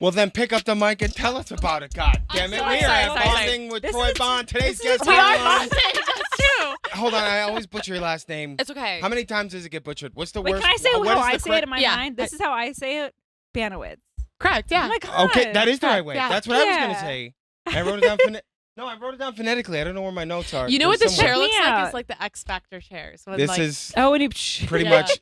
Well, then pick up the mic and tell us about it. God damn it. We are bonding with Troy Bond. Today's guest. We are bonding. That's true. Hold on. I always butcher your last name. It's okay. How many times does it get butchered? What's the Wait, worst? can I say how I say it in my Yeah. mind? This is how I say it. Baniewicz. Correct. Yeah. Oh my God. Okay, that is the right way. Yeah. That's what I was going to say. I wrote it down I wrote it down phonetically. I don't know where my notes are. You know what this somewhere. chair looks like? out. It's like the X Factor chairs. When, This like, is Oh, and he pretty Yeah. much.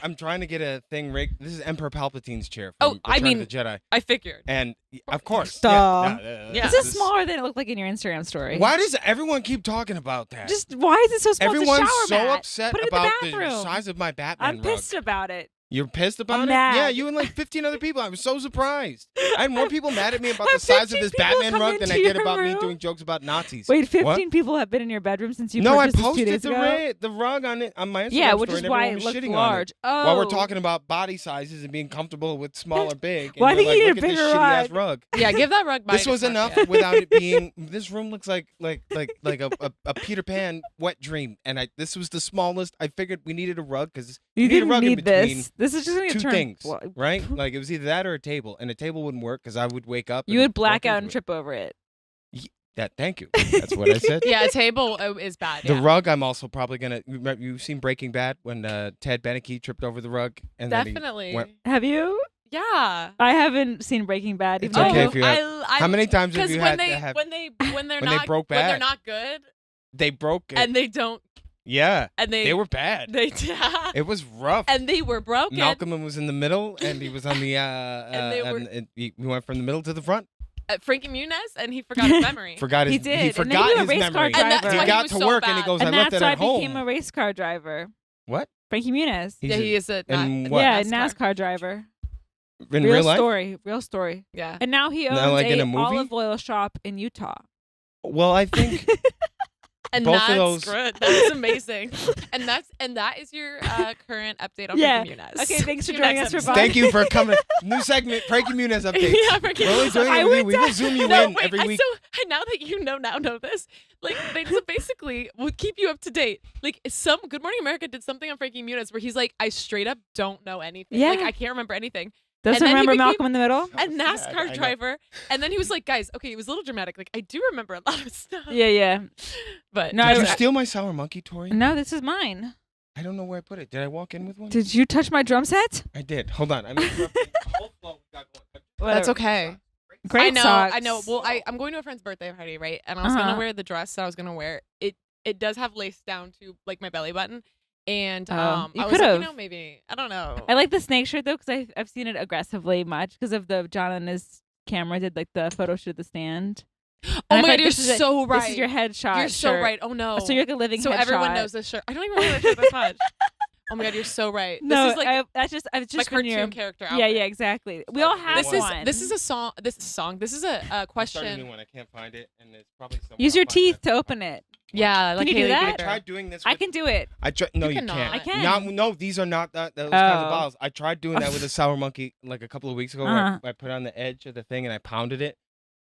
I'm trying to get a thing rigged. This is Emperor Palpatine's chair Oh, from I Return mean- of the Jedi. I figured. And of course. Duh. Yeah. This is smaller than it looked like in your Instagram story. Why does everyone keep talking about that? Just why is it so small? Everyone's it's a so shower mat. upset Put it about in the the bathroom. size of my Batman I'm pissed rug. about it. You're pissed about I'm it? mad. Yeah, you and like 15 other people. I was so surprised. I had more people mad at me about the Have size of 15 this people Batman come rug than I into did your about me room? doing jokes about Nazis. Wait, 15 What? people have been in your bedroom since you No, I purchased this 2 posted days ago? the rug on my Instagram Yeah, story which is and why everyone it was looked shitting large. on it. Oh. While we're talking about body sizes and being comfortable with small or big. And Well, I you're think like, you need look a at this bigger shitty-ass rug. rug. Yeah, give that rug This was Mark, enough yeah. without it being. This room looks like a Peter Pan wet dream, and this was the smallest. I figured we needed a rug because You need a didn't rug in need between this. This is just going to two turn. things, Well, right? Like it was either that or a table, and a table wouldn't work because I would wake up. you and would black walk out into and it. trip over it. Thank you. That's what I said. Yeah, a table is bad. The Yeah. rug, I'm also probably gonna. You've seen Breaking Bad when Ted Beneke tripped over the rug, and Definitely. then he went. Have you? Yeah. I haven't seen Breaking Bad. It's even okay though- if you have. I, How many times have Because you when had they to have? when they're when they not broke when they're bad. not good They broke it. and they don't Yeah, and they were bad. they It was rough. and they were broken. Malcolm was in the middle, and he was on the. they were- and we went from the middle to the front. Frankie Muniz, and he forgot his memory. Forgot his. He did, He and then forgot he was a his race car memory. driver. And that's He why got was to so work, bad. and he goes, and "I left that's it why I at home." became a race car driver. What? Frankie Muniz. He's Yeah, he is a in what? Yeah, NASCAR. NASCAR driver. In real life? story. Real story. Yeah. And now he owns Now, like in a movie? olive oil shop in Utah. Well, I think And Both that's of those- good. That's amazing. and that is your current update on Yeah. Frankie Muniz. Okay, thanks for See you next joining us for episode. thank you for coming. New segment, Frankie Muniz updates. Yeah, Frankie We're only Muniz. doing I it every went week. We'll down- zoom you No, in wait, every week. So now that you know this, like they just basically would keep you up to date. Like some Good Morning America did something on Frankie Muniz where he's like, I straight up don't know anything. Yeah. Like I can't remember anything. Doesn't And then he remember became- Malcolm in the Middle? A Yeah, NASCAR I know. driver, and then he was like, "Guys, okay, it was a little dramatic. Like, I do remember a lot of stuff, Yeah. but No, Did I- you steal my sour monkey, Torey? No, this is mine. I don't know where I put it. Did I walk in with one? Did you touch my drum set? I did. Hold on. I'm interrupting the whole flow we got going. that's Whatever. okay. Great I know. socks. Well, I'm going to a friend's birthday party, right? And I was gonna Uh-huh. wear the dress that I was gonna wear. It does have lace down to like my belly button, and Oh, I you was could've. like, maybe I don't know. I like the snake shirt though because I've seen it aggressively much because of the John and his camera did like the photo shoot at the stand. oh And I my thought god, you're this is so right. This is your headshot. You're so shirt. right. Oh no. So you're like a living So headshot. everyone knows this shirt. I don't even remember that shirt this much. Oh my god, you're so right. No, this is like that's just I've my just been cartoon your character. yeah, outfit. yeah, exactly. We all have This is one. this is a song. This is a song. This is a I'm starting a question. new one. I can't find it, and it's probably somewhere. Use I'll your find teeth it. to open it. Yeah, like you do Haley that? I Bieber. tried doing this. I with- can do it. No, You you cannot. can't. I can. No, these are not those kinds of Oh. balls. I tried doing that with a sour monkey like a couple of weeks ago. Uh-huh. Where I put it on the edge of the thing and I pounded it,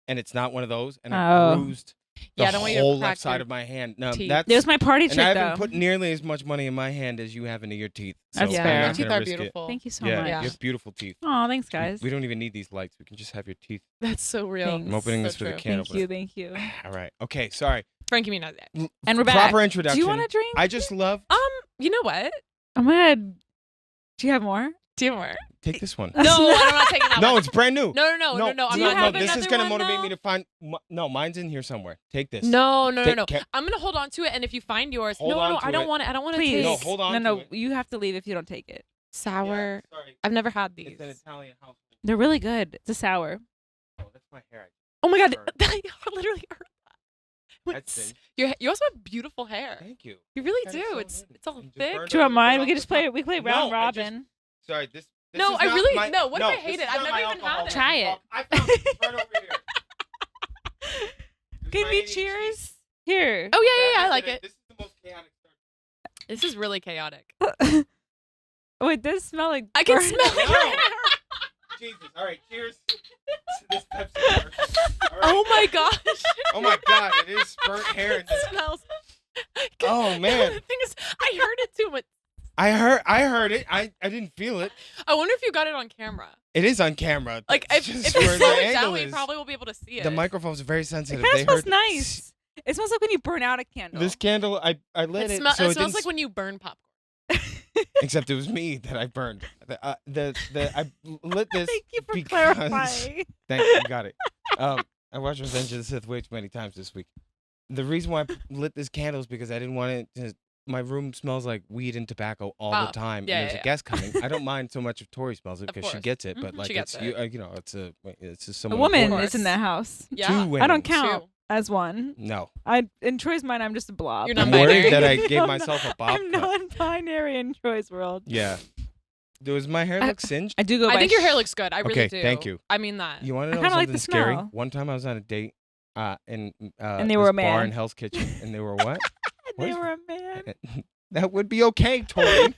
and it's not one of those, and Oh. I bruised the Yeah, I don't want you to whole crack left side your of my hand. No, teeth. that's It was my party and trick I though. haven't put nearly as much money in my hand as you have into your teeth. So That's I'm fair. not Your teeth gonna are risk it. beautiful. Thank you so Yeah, much. Yeah. you have beautiful teeth. Oh, thanks guys. We don't even need these lights. We can just have your teeth. That's so real. Thanks. I'm opening So this with a true. can Thank opener. you, thank you. All right. Okay. Sorry. Frankie Muniz. And we're back. Proper introduction. Do you want a drink? I just love. You know what? Oh my god. Do you have more? Do you want more? Take this one. No, I'm not taking that No, one. it's brand new. No, I'm Do not. you have This is another gonna one, motivate me though? to find. No, mine's in here somewhere. Take this. No. Take- I'm gonna hold on to it, and if you find yours, Hold no, on I to don't it. want it. I don't want to Please. taste No, hold on. No, to it. you have to leave if you don't take it. sour. Yeah, sorry. I've never had these. It's an Italian house. They're really good. It's a sour. Oh, that's my hair. Oh my god, Burn. I literally heard that. That's What's- it. You also have beautiful hair. Thank you. You really That is do. so It's good. it's all You just thick. burned Do you want it mine? off We could the just play. top. We play No, round I just- robin. Sorry, this No, is I not really- my- no, what if I this hate is it? I've not never my even had alcohol. it. Try it. I found it right over here. This is Give my me ADHD. cheers. Here. Oh yeah, I did like it. This is the most chaotic start. This is really chaotic. Oh, it does smell like. I can burnt- smell your No. hair. Jesus. All right, cheers to this Pepsi. Beer. All right. Oh my gosh. Oh my God, it is burnt hair. In It this. smells. Oh, man. The thing is, I heard it too, but I heard it. I didn't feel it. I wonder if you got it on camera. It is on camera. Like That's if just you where slow the it down, angle we is. probably will be able to see it. The microphone's very sensitive. It kind They of smells heard nice. It smells like when you burn out a candle. This candle, I lit it. It so smells like when you burn popcorn. Except it was me that I burned. I lit this. Thank you for because- clarifying. Thank you. Got it. I watched Revenge of the Sith way too many times this week. The reason why I lit this candle is because I didn't want it to. My room smells like weed and tobacco all the time. Yeah, and there's yeah. a guest coming. I don't mind so much if Tori smells it Of because she course. gets it, but Mhm. like She gets it's it. you know it's just A someone woman important. is in that house. Yeah. Two women. I don't count Two. as one. No, In Troy's mind, I'm just a blob. You're I'm non-binary. worried that I gave I'm myself a bob I'm cut. non-binary in Troy's world. Yeah. Does my hair look singed? I do go. I by think your hair looks good. I really Okay, do. thank you. I mean that. You want to I know kinda like something the scary? smell. One time I was on a date, And they this were a bar man. in Hell's Kitchen, and they were what? They What? were a man. That would be okay, Tori.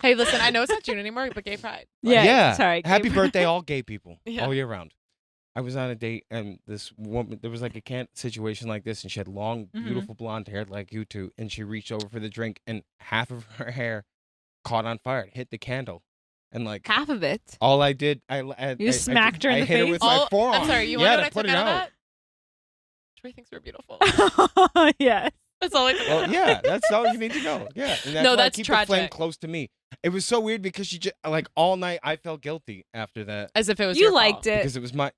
Hey, listen, I know it's not June anymore, but Gay Pride. Yeah. Sorry. Happy gay- birthday, all gay people, Yeah. all year round. I was on a date, and this woman, there was like a situation like this, and she had long, Mhm. beautiful blonde hair like you two, and she reached over for the drink, and half of her hair caught on fire. It hit the candle, and like Half of it. all I did, I You smacked her in I the hit her face? with my forearm. I'm sorry, you yeah, want to know what I to put took it out of out. that? Troy thinks we're beautiful. Yes. That's all I took out Well, of that. yeah, that's all you need to know. Yeah, and that's No, why that's I keep the flame tragic. close to me. It was so weird because she just like all night I felt guilty after that As if it was You your liked fault. it. because it was my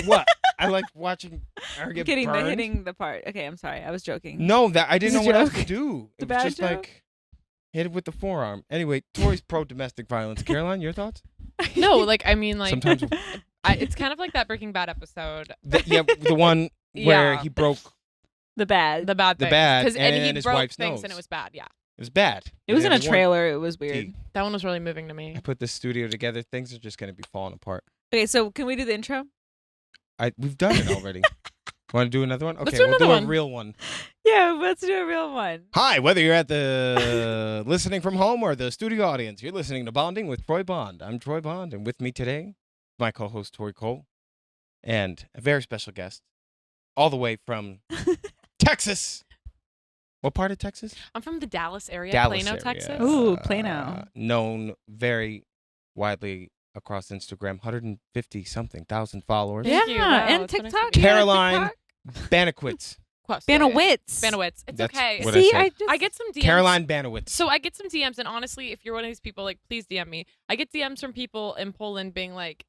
what? I like watching her get Getting burned. hitting the part. Okay, I'm sorry. I was joking. No, that I didn't know It's a what else to joke. do. It's a It was bad just joke. like hit it with the forearm. Anyway, Tori's pro domestic violence. Caroline, your thoughts? No, like I mean, like Sometimes, it's kind of like that Breaking Bad episode. the one where Yeah. he broke. The bad. The bad The things. bad, 'Cause- and he and his broke wife's things nose. and it was bad. Yeah, It was bad. It was in a Everyone- trailer. It was weird. that one was really moving to me. I put this studio together. Things are just gonna be falling apart. Okay, so can we do the intro? We've done it already. Want to do another one? Okay, Let's do we'll another do one. a real one. Yeah, let's do a real one. Hi, whether you're at the listening from home or the studio audience, you're listening to Bonding with Troy Bond. I'm Troy Bond, and with me today, my co-host Torey Cole, and a very special guest, all the way from Texas. What part of Texas? I'm from the Dallas area, Dallas Plano, area. Texas. Ooh, Plano. Known very widely across Instagram, 150-something thousand followers. Thank you. Yeah, Wow, and that's so nice TikTok. of you. Caroline TikTok. Baniewicz. Quest, Banowitz. Banowitz. It's That's okay. what I See, said. I just I get some DMs. Caroline Baniewicz. So I get some DMs, and honestly, if you're one of these people, like, please DM me. I get DMs from people in Poland being like,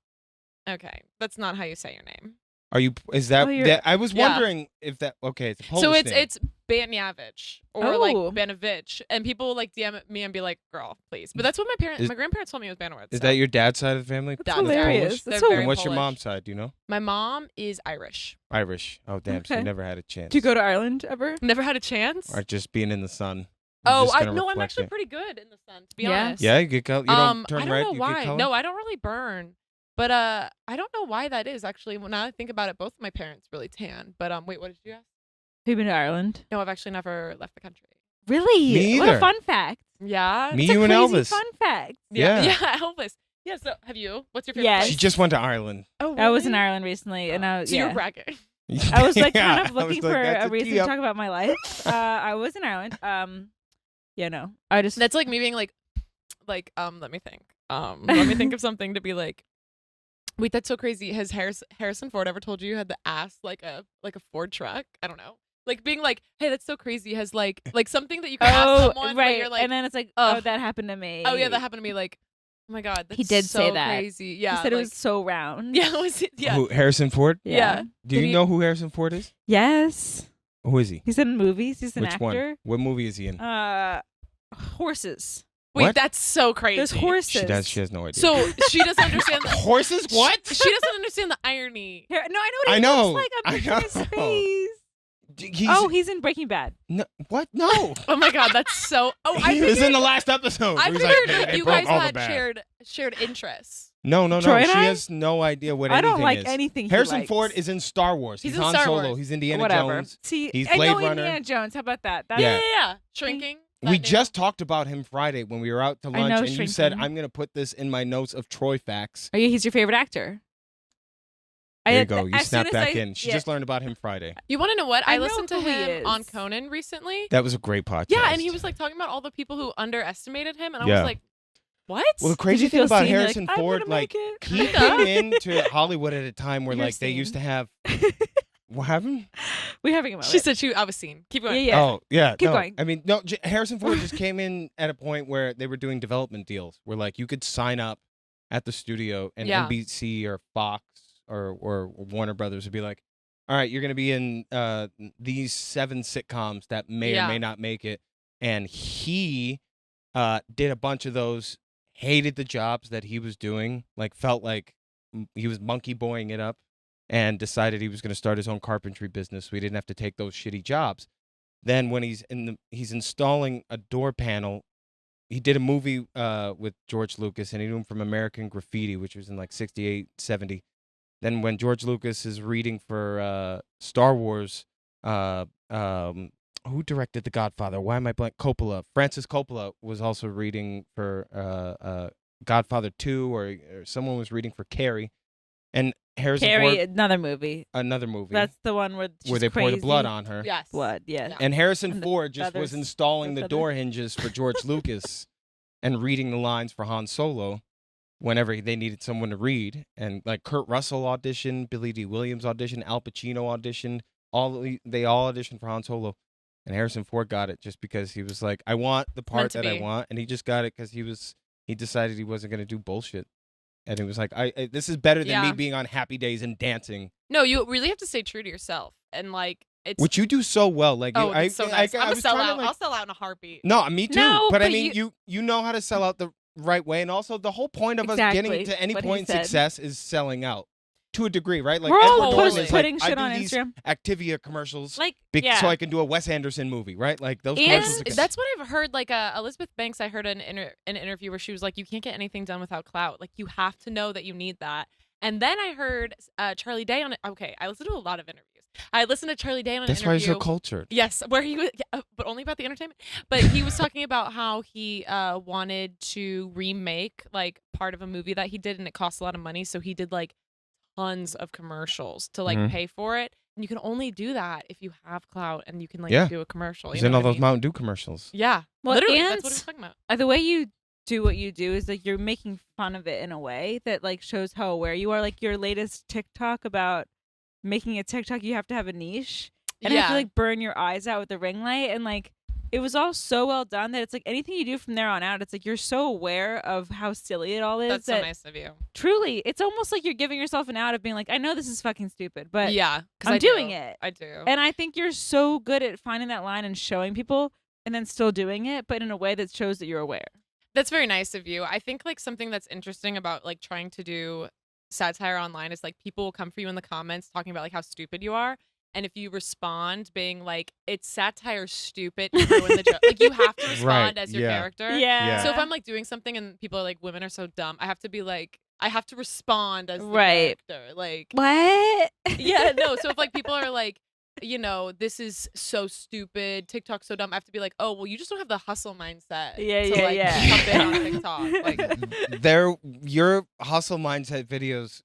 "Okay, that's not how you say your name." Are you? Is that? Oh, you're- that I was Yeah. wondering if that. Okay, it's a Polish So it's name. it's Baniewicz or like Oh. Baniewicz, and people will like DM me and be like, "Girl, please." But that's what my grandparents told me it was Baniewicz. Is so. that your dad's side of the family? That's That's hilarious. Polish? That's They're so very And what's your Polish. mom's side? Do you know? My mom is Irish. Irish. Oh damn! So Okay. you never had a chance. Do you go to Ireland ever? Never had a chance. Or just being in the sun. Oh, Just gonna no, I'm reflect actually it. pretty good in the sun, to be Yeah? honest. Yeah, you get color. You don't turn I don't red. know You why. get color. No, I don't really burn. But I don't know why that is actually. When I think about it, both of my parents really tan. But wait, what did you ask? Have you been to Ireland? No, I've actually never left the country. Really? Me What either. a fun fact. Yeah. Me, It's a you, and crazy Elvis. fun fact. Yeah. Yeah, Elvis. Yeah. So have you? What's your favorite? Yes. place? She just went to Ireland. Oh, I was in really? Ireland recently, and I was So you're yeah. bragging. I was like Yeah, kind of I was looking like, for that's a reason tee to up. talk about my life. I was in Ireland. Yeah, no, I just That's like me being like, let me think. Let me think of something to be like. Wait, that's so crazy. Has Harrison Ford ever told you had the ass like a Ford truck? I don't know. Like being like, hey, that's so crazy. Has like something that you can ask someone. But right, you're like, and then it's like, ugh. oh, that happened to me. oh yeah, that happened to me. Like, oh my god, that's He did so say that. crazy. Yeah, He said it like- was so round. Yeah, was it? Yeah. Who, Harrison Ford? Yeah. Do Did you he- know who Harrison Ford is? Yes. Who is he? He's in movies. He's an Which actor. one? What movie is he in? Horses. Wait, What? that's so crazy. There's horses. She does. She has no idea. So she doesn't understand the horses? What? She doesn't understand the irony. No, I know what he I know. looks like. I'm I picturing his know. face. He's in Breaking Bad. no, what? No. Oh my god, that's so. Oh, I He was in figured. the last episode. I He was figured like, that they you broke guys all the had bad. shared interests. No. Troy She and I? has no idea what I anything don't like is. anything. he Harrison likes. Ford is in Star Wars. He's He's in Han Star Solo. Wars. He's Indiana Whatever. Jones. See, He's I Blade know Runner. Indiana Jones. How about that? That's Yeah. Shrinking. We That new- just talked about him Friday when we were out to I lunch, know, and you said, shrinking. I'm going to put this in my notes of Troy facts. Oh yeah, he's your favorite actor. There you go. You as soon snap as back I- in. She yeah. just learned about him Friday. You want to know what? I know listened to who he him on is. Conan recently. That was a great podcast. Yeah, and he was like talking about all the people who underestimated him, and I Yeah. was like, what? Well, the Did crazy you thing feel about seen? You're Harrison like, I'm Ford, gonna like, make it. he came into Hollywood at a time where, You're like, they used to seen. have. What happened? We're having a moment. She said I was seen. Keep going. Yeah. Oh, yeah. Keep no. going. I mean, no, Harrison Ford just came in at a point where they were doing development deals where, like, you could sign up at the studio and Yeah. NBC or Fox or Warner Brothers would be like, all right, you're going to be in these 7 sitcoms that may Yeah. or may not make it. And he did a bunch of those, hated the jobs that he was doing, like, felt like he was monkey boying it up, and decided he was going to start his own carpentry business so he didn't have to take those shitty jobs. Then when he's installing a door panel, he did a movie with George Lucas, and he knew him from American Graffiti, which was in like 68, 70. Then when George Lucas is reading for Star Wars, who directed The Godfather? Why am I blank? Coppola. Francis Coppola was also reading for Godfather 2, or someone was reading for Carrie. And Harrison Carrie, Ford, another movie. another movie That's the one where she's they pour the crazy. blood on her. Yes. Blood, yeah. Yeah. And Harrison And the Ford just was feathers. installing The the feather. door hinges for George Lucas and reading the lines for Han Solo whenever they needed someone to read. And like Kurt Russell auditioned, Billy D. Williams auditioned, Al Pacino auditioned. They all auditioned for Han Solo. And Harrison Ford got it just because he was like, I want the part to that I be. want. And he just got it because he decided he wasn't going to do bullshit. And it was like, this is better than me Yeah. being on Happy Days and dancing, No, you really have to stay true to yourself, and like it's. which you do so well. Like, oh, I, it's so I- nice. I I'm a was trying to, sellout. like- I'll sell out in a heartbeat. No, me too. No, but I but mean, you know how to sell out the right way, and also the whole point of us Exactly getting to any what he point in said. success is selling out to a degree, right? Like We're all Edward totally. Norton is putting like, shit I on do these Instagram. Activia commercials Like, so I can do a Wes Anderson movie, right? Like those And commercials. That's what I've heard. Like Elizabeth Banks, I heard an interview where she was like, "You can't get anything done without clout. Like you have to know that you need that." And then I heard Charlie Day on it. Okay, I listen to a lot of interviews. I listened to Charlie Day on an That's why interview. you're so cultured. Yes, where he was, but only about the entertainment. But he was talking about how he wanted to remake like part of a movie that he did, and it cost a lot of money. So he did like tons of commercials to like Mhm. pay for it. And you can only do that if you have clout and you can like Yeah. do a commercial. He's you in know all what I those mean? Mountain Dew commercials. Yeah, Well, literally, and that's what he was talking about. the way you do what you do is like you're making fun of it in a way that like shows how aware you are. Like your latest TikTok about making a TikTok, you have to have a niche, and yeah, have to like burn your eyes out with the ring light, and like it was all so well done that it's like anything you do from there on out, it's like you're so aware of how silly it all is. that's so that nice of you. truly, it's almost like you're giving yourself an out of being like, I know this is fucking stupid, but Yeah, 'cause I'm I doing do. it. I do. And I think you're so good at finding that line and showing people and then still doing it, but in a way that shows that you're aware. That's very nice of you. I think like something that's interesting about like trying to do satire online is like people will come for you in the comments talking about like how stupid you are. And if you respond being like, it's satire stupid, you ruin the joke. Like you have to respond Right, as your yeah. character. Yeah. So if I'm like doing something and people are like, women are so dumb, I have to be like, I have to respond as the Right. character. Like, What? yeah, no. So if like people are like, you know, this is so stupid, TikTok's so dumb, I have to be like, oh, well, you just don't have the hustle mindset. Yeah, to, yeah, like, yeah. jump in on TikTok. Like, Your hustle mindset videos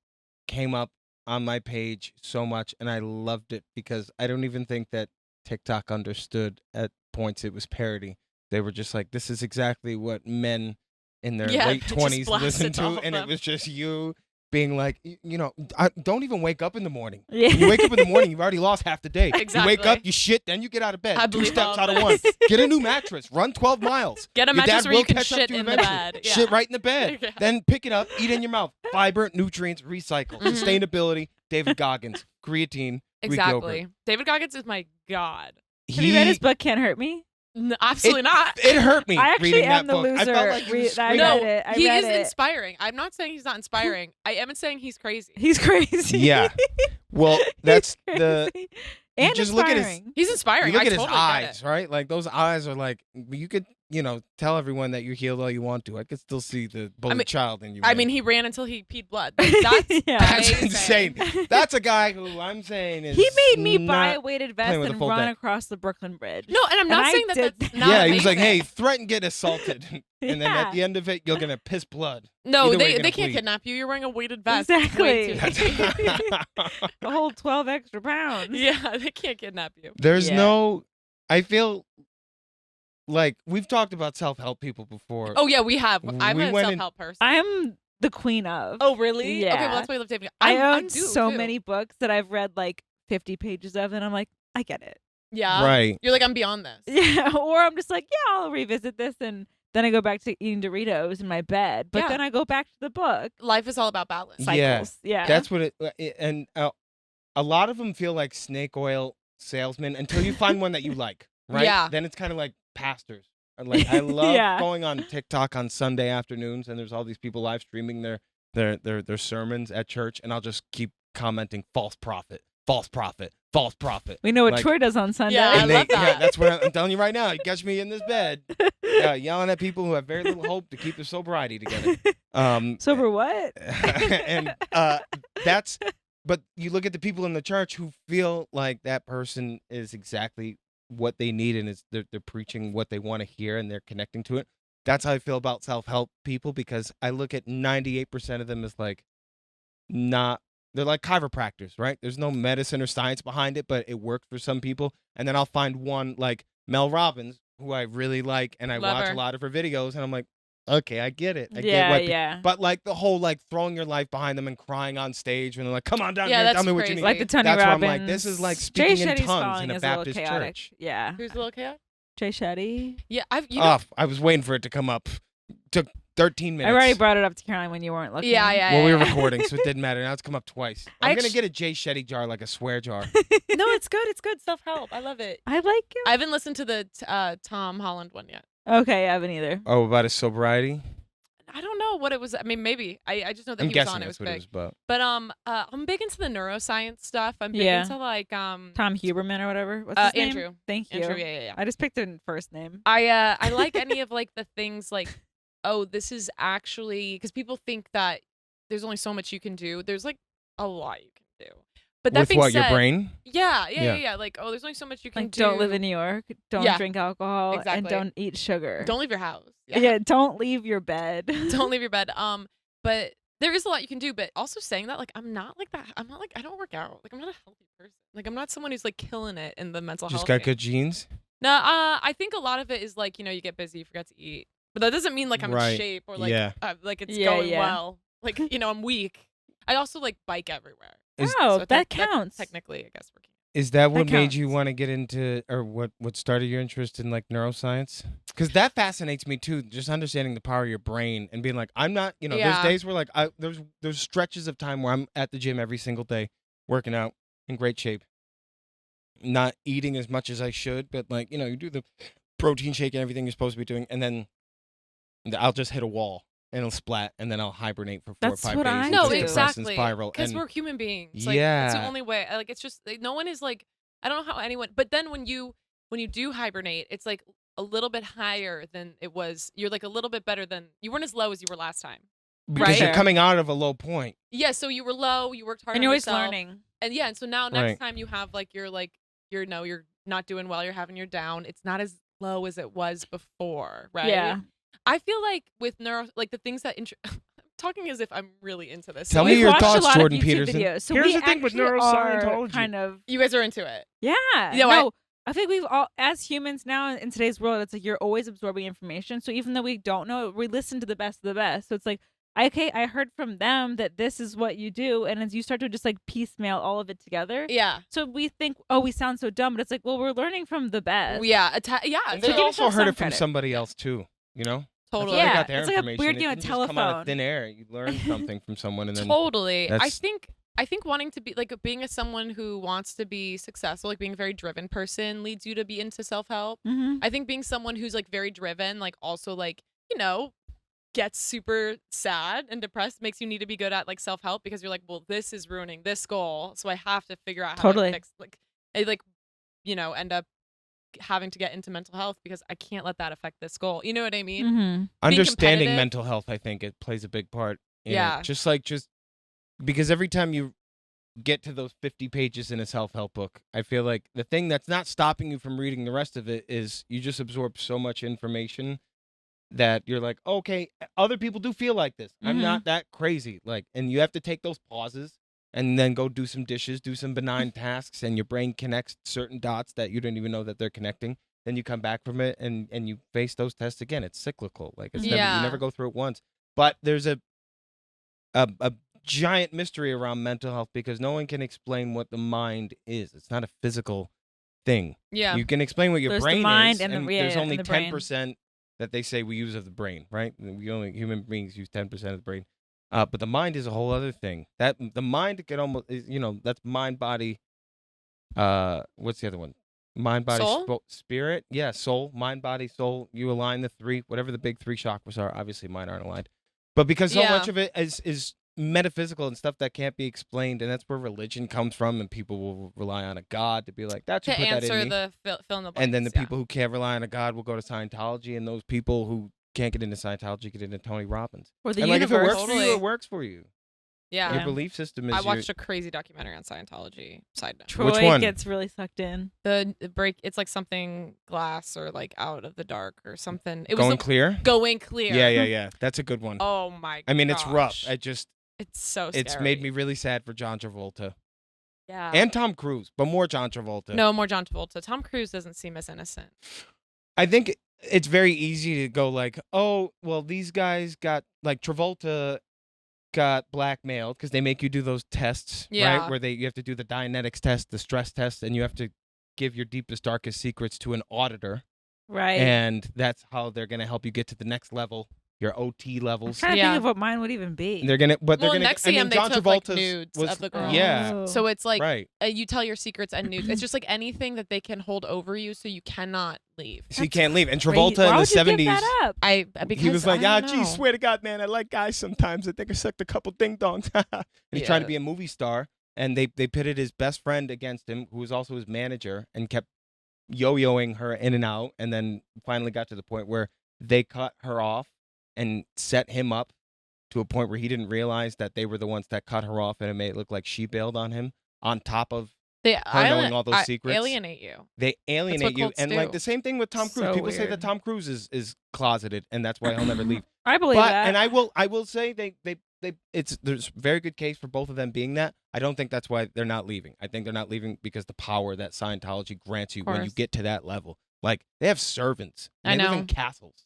came up on my page so much, and I loved it because I don't even think that TikTok understood at points it was parody. They were just like, this is exactly what men in their Yeah, late they just 20s blast listen it to all to, of and them. it was just you being like, you know, I don't even wake up in the morning. Yeah. You wake up in the morning, you've already lost half the day. You wake Exactly. up, you shit, then you get out of bed. I 2 believe steps all out of this. one. Get a new mattress. Run 12 miles. Get a Your mattress dad where you will can catch up shit to you in the eventually. bed. Yeah. Shit right in the bed. Yeah. Then pick it up, eat in your mouth. Fiber, nutrients, recycle. Mhm. Sustainability, David Goggins. Creatine, Greek Exactly. yogurt. David Goggins is my god. Have you read his book, Can't Hurt Me? No, absolutely not. It hurt me I actually reading am that the book. I loser. felt like you was I screaming. No, read it. I he read is it. inspiring. I'm not saying he's not inspiring. I am saying he's crazy. He's crazy. Yeah. Well, that's He's the. crazy. you And just look at his- inspiring. He's inspiring. You look I at his totally get eyes, it. right? Like those eyes are like you could tell everyone that you're healed all you want to. I could still see the bullied child in you. I man. mean, he ran until he peed blood. Like, that's That's amazing. insane. That's a guy who I'm saying is He made me not buy a weighted vest playing with a and full run deck. across the Brooklyn Bridge. No, and I'm not saying did that's not Yeah, he was like, amazing. hey, threaten getting assaulted. And then at the end of it, you're going to piss blood. No, Either way, you're they gonna can't bleed. kidnap you. You're wearing a weighted vest. It's way Exactly. too A whole 12 extra pounds. Yeah, they can't kidnap you. There's Yeah. no, I feel like we've talked about self-help people before. Oh yeah, we have. I'm We a went in- self-help person. I'm the queen of. Oh really? Yeah. Okay, well that's why I love Tiffany. I I own do, so too. many books that I've read like 50 pages of, and I'm like, I get it. Yeah. Right. You're like, I'm beyond this. Yeah. Or I'm just like, yeah, I'll revisit this, and then I go back to eating Doritos in my bed. But Yeah. then I go back to the book. Life is all about balance. Yeah. Cycles. Yeah. That's what and a lot of them feel like snake oil salesmen until you find one that you like, right? Yeah. Then it's kind of like pastors. And, like, I love Yeah. going on TikTok on Sunday afternoons, and there's all these people live streaming their sermons at church, and I'll just keep commenting false prophet, false prophet, false prophet. We know what Like- Troy does on Sunday. Yeah, I And love that. Yeah, that's what I'm telling you right now. You catch me in this bed, yelling at people who have very little hope to keep their sobriety together. Sober what? and that's. But you look at the people in the church who feel like that person is exactly what they need, and they're preaching what they want to hear, and they're connecting to it. That's how I feel about self-help people, because I look at 98% of them as like not. They're like chiropractors, right? There's no medicine or science behind it, but it worked for some people. And then I'll find one like Mel Robbins, who I really like, and I Love watch her. a lot of her videos, and I'm like, okay, I get it. I get Yeah, what yeah. But like the whole like throwing your life behind them and crying on stage when they're like, come on down Yeah, here, that's tell me what you crazy. need. Like the Tony That's where I'm Robbins. like, this is like Jay speaking in Shetty's tongues following in a is little Baptist chaotic. church. Yeah. Who's a little chaotic? Jay Shetty. Yeah, I was waiting for it to come up. Took 13 minutes. I already brought it up to Caroline when you weren't looking. Yeah. Well, we were recording, so it didn't matter. Now it's come up twice. I I'm going to actu- get a Jay Shetty jar, like a swear jar. No, it's good. It's good self-help. I love it. I like him. I haven't listened to the Tom Holland one yet. Okay, I haven't either. Oh, about his sobriety? I don't know what it was. I mean, maybe. I just know that I'm he was guessing on. It that's was what it big. was about. But I'm big into the neuroscience stuff. I'm big Yeah. into like Tom Huberman or whatever. What's his name? Andrew. Thank you. Andrew. Yeah. I just picked a first name. I like any of like the things like, oh, this is actually, because people think that there's only so much you can do. There's like a lot you can do. But that With being what, said, your brain? Yeah. Like, oh, there's only so much you can Like, do. don't live in New York. Don't Yeah, drink alcohol. exactly. And don't eat sugar. Don't leave your house. Yeah, don't leave your bed. Don't leave your bed. But there is a lot you can do. But also saying that, like, I'm not like that. I'm not like, I don't work out. Like, I'm not a healthy person. Like, I'm not someone who's like killing it in the mental Just health. got game. good genes? No, I think a lot of it is like, you get busy, you forget to eat. But that doesn't mean like I'm Right. in shape or like Yeah. like it's Yeah, going yeah. well. Like, I'm weak. I also like bike everywhere. Is- Oh, So that counts. technically, I guess working. Is that what made counts. you want to get into, or what started your interest in like neuroscience? Because that fascinates me too. Just understanding the power of your brain and being like, I'm not, there's Yeah. days where like there's stretches of time where I'm at the gym every single day, working out in great shape, not eating as much as I should, but like you do the protein shake and everything you're supposed to be doing, and then I'll just hit a wall and it'll splat, and then I'll hibernate for 4 That's or 5 what days. I and No, just do. depress and exactly. spiral. Because And we're human beings. Like, it's the Yeah. only way. Like, it's just no one is like, I don't know how anyone. But then when you do hibernate, it's like a little bit higher than it was. You're like a little bit better than you weren't as low as you were last time. because right? you're coming out of a low point. Yeah, so you were low. You worked hard. And on you're always yourself. learning. And yeah, and so now next Right. time you have like you're not doing well. You're having your down. It's not as low as it was before, right? Yeah. I feel like with like the things that I'm talking as if I'm really into this. Tell So me We've your watched thoughts, a lot Jordan of YouTube Peterson. videos, so Here's we the thing with actually are neuroscientology. kind of you guys are into it. yeah. You know, No, I think we've all, as humans now in today's world, it's like you're always absorbing information. So even though we don't know it, we listen to the best of the best. So it's like, okay, I heard from them that this is what you do, and as you start to just like piecemeal all of it together, Yeah. so we think, oh, we sound so dumb, but it's like, well, we're learning from the best. Yeah. Yeah. And so they give also yourself heard some it from credit. somebody else too. totally. That's how they Yeah, got their it's like a information. weird It game of didn't just come out of telephone. thin air. You learn something from someone, and then Totally. I that's- think wanting to be like being as someone who wants to be successful, like being a very driven person leads you to be into self-help. Mm-hmm. I think being someone who's like very driven, like also like, gets super sad and depressed makes you need to be good at like self-help because you're like, well, this is ruining this goal. So I have to figure out how Totally. to fix like I end up having to get into mental health because I can't let that affect this goal. You know what I mean? Mm-hmm. Understanding competitive. mental health, I think it plays a big part. In Yeah. it. Just because every time you get to those 50 pages in a self-help book, I feel like the thing that's not stopping you from reading the rest of it is you just absorb so much information that you're like, okay, other people do feel like this. I'm not that crazy. Like, and you have to take those pauses and then go do some dishes, do some benign tasks, and your brain connects certain dots that you didn't even know that they're connecting. Then you come back from it and you face those tests again. It's cyclical. Like it's you never go through it once. But there's a giant mystery around mental health because no one can explain what the mind is. It's not a physical thing. Yeah. You can explain what your brain the mind is, and there's only the brain. 10% that they say we use of the brain, right? Human beings use 10% of the brain. But the mind is a whole other thing. That the mind can almost, that's mind, body. What's the other one? Mind, body, spirit. Yeah, soul, mind, body, soul. You align the three, whatever the big three chakras are. Obviously, mine aren't aligned. But because so much of it is metaphysical and stuff that can't be explained, and that's where religion comes from, and people will rely on a god to be like, that's who put that in me. To answer the fill in the blanks. And then the people who can't rely on a god will go to Scientology, and those people who can't get into Scientology get into Tony Robbins. Or the and universe. Like, if it works for you, it works for you. Yeah. Your belief system is. I watched a crazy documentary on Scientology. Side note. Troy Which one? Gets really sucked in. The break. It's like something glass or like out of the dark or something. It Going was Clear. Going Clear. Yeah. That's a good one. Oh my god. I mean, it's rough. It's so scary. It's made me really sad for John Travolta. Yeah. And Tom Cruise, but more John Travolta. No, more John Travolta. Tom Cruise doesn't seem as innocent. I think it's very easy to go like, oh, well, these guys got, like, Travolta got blackmailed because they make you do those tests, right? Where you have to do the Dianetics test, the stress test, and you have to give your deepest, darkest secrets to an auditor. Right. And that's how they're going to help you get to the next level, your OT levels. I'm trying to think of what mine would even be. And they're gonna, next CM they John took Travolta's like nudes of the girl. Yeah. So it's like right. You tell your secrets and nudes. It's just like anything that they can hold over you, so you cannot leave. So you can't leave. And Why Travolta in the would you 70s, give that up? Because he was like, I ah, don't gee, know. swear to God, man, I like guys sometimes. I think I sucked a couple ding dongs. And he's trying to be a movie star, and they pitted his best friend against him, who was also his manager, and kept yo-yoing her in and out, and then finally got to the point where they cut her off and set him up to a point where he didn't realize that they were the ones that cut her off, and it made it look like she bailed on him on top of her knowing all those secrets. Alienate you. They alienate you. And like do. the same thing with Tom Cruise. So People say that weird. Tom Cruise is closeted, and that's why he'll never leave. I believe that. And I will say there's a very good case for both of them being that. I don't think that's why they're not leaving. I think they're not leaving because the power that Scientology grants you when you get to that level. Like, they have servants. They live in castles.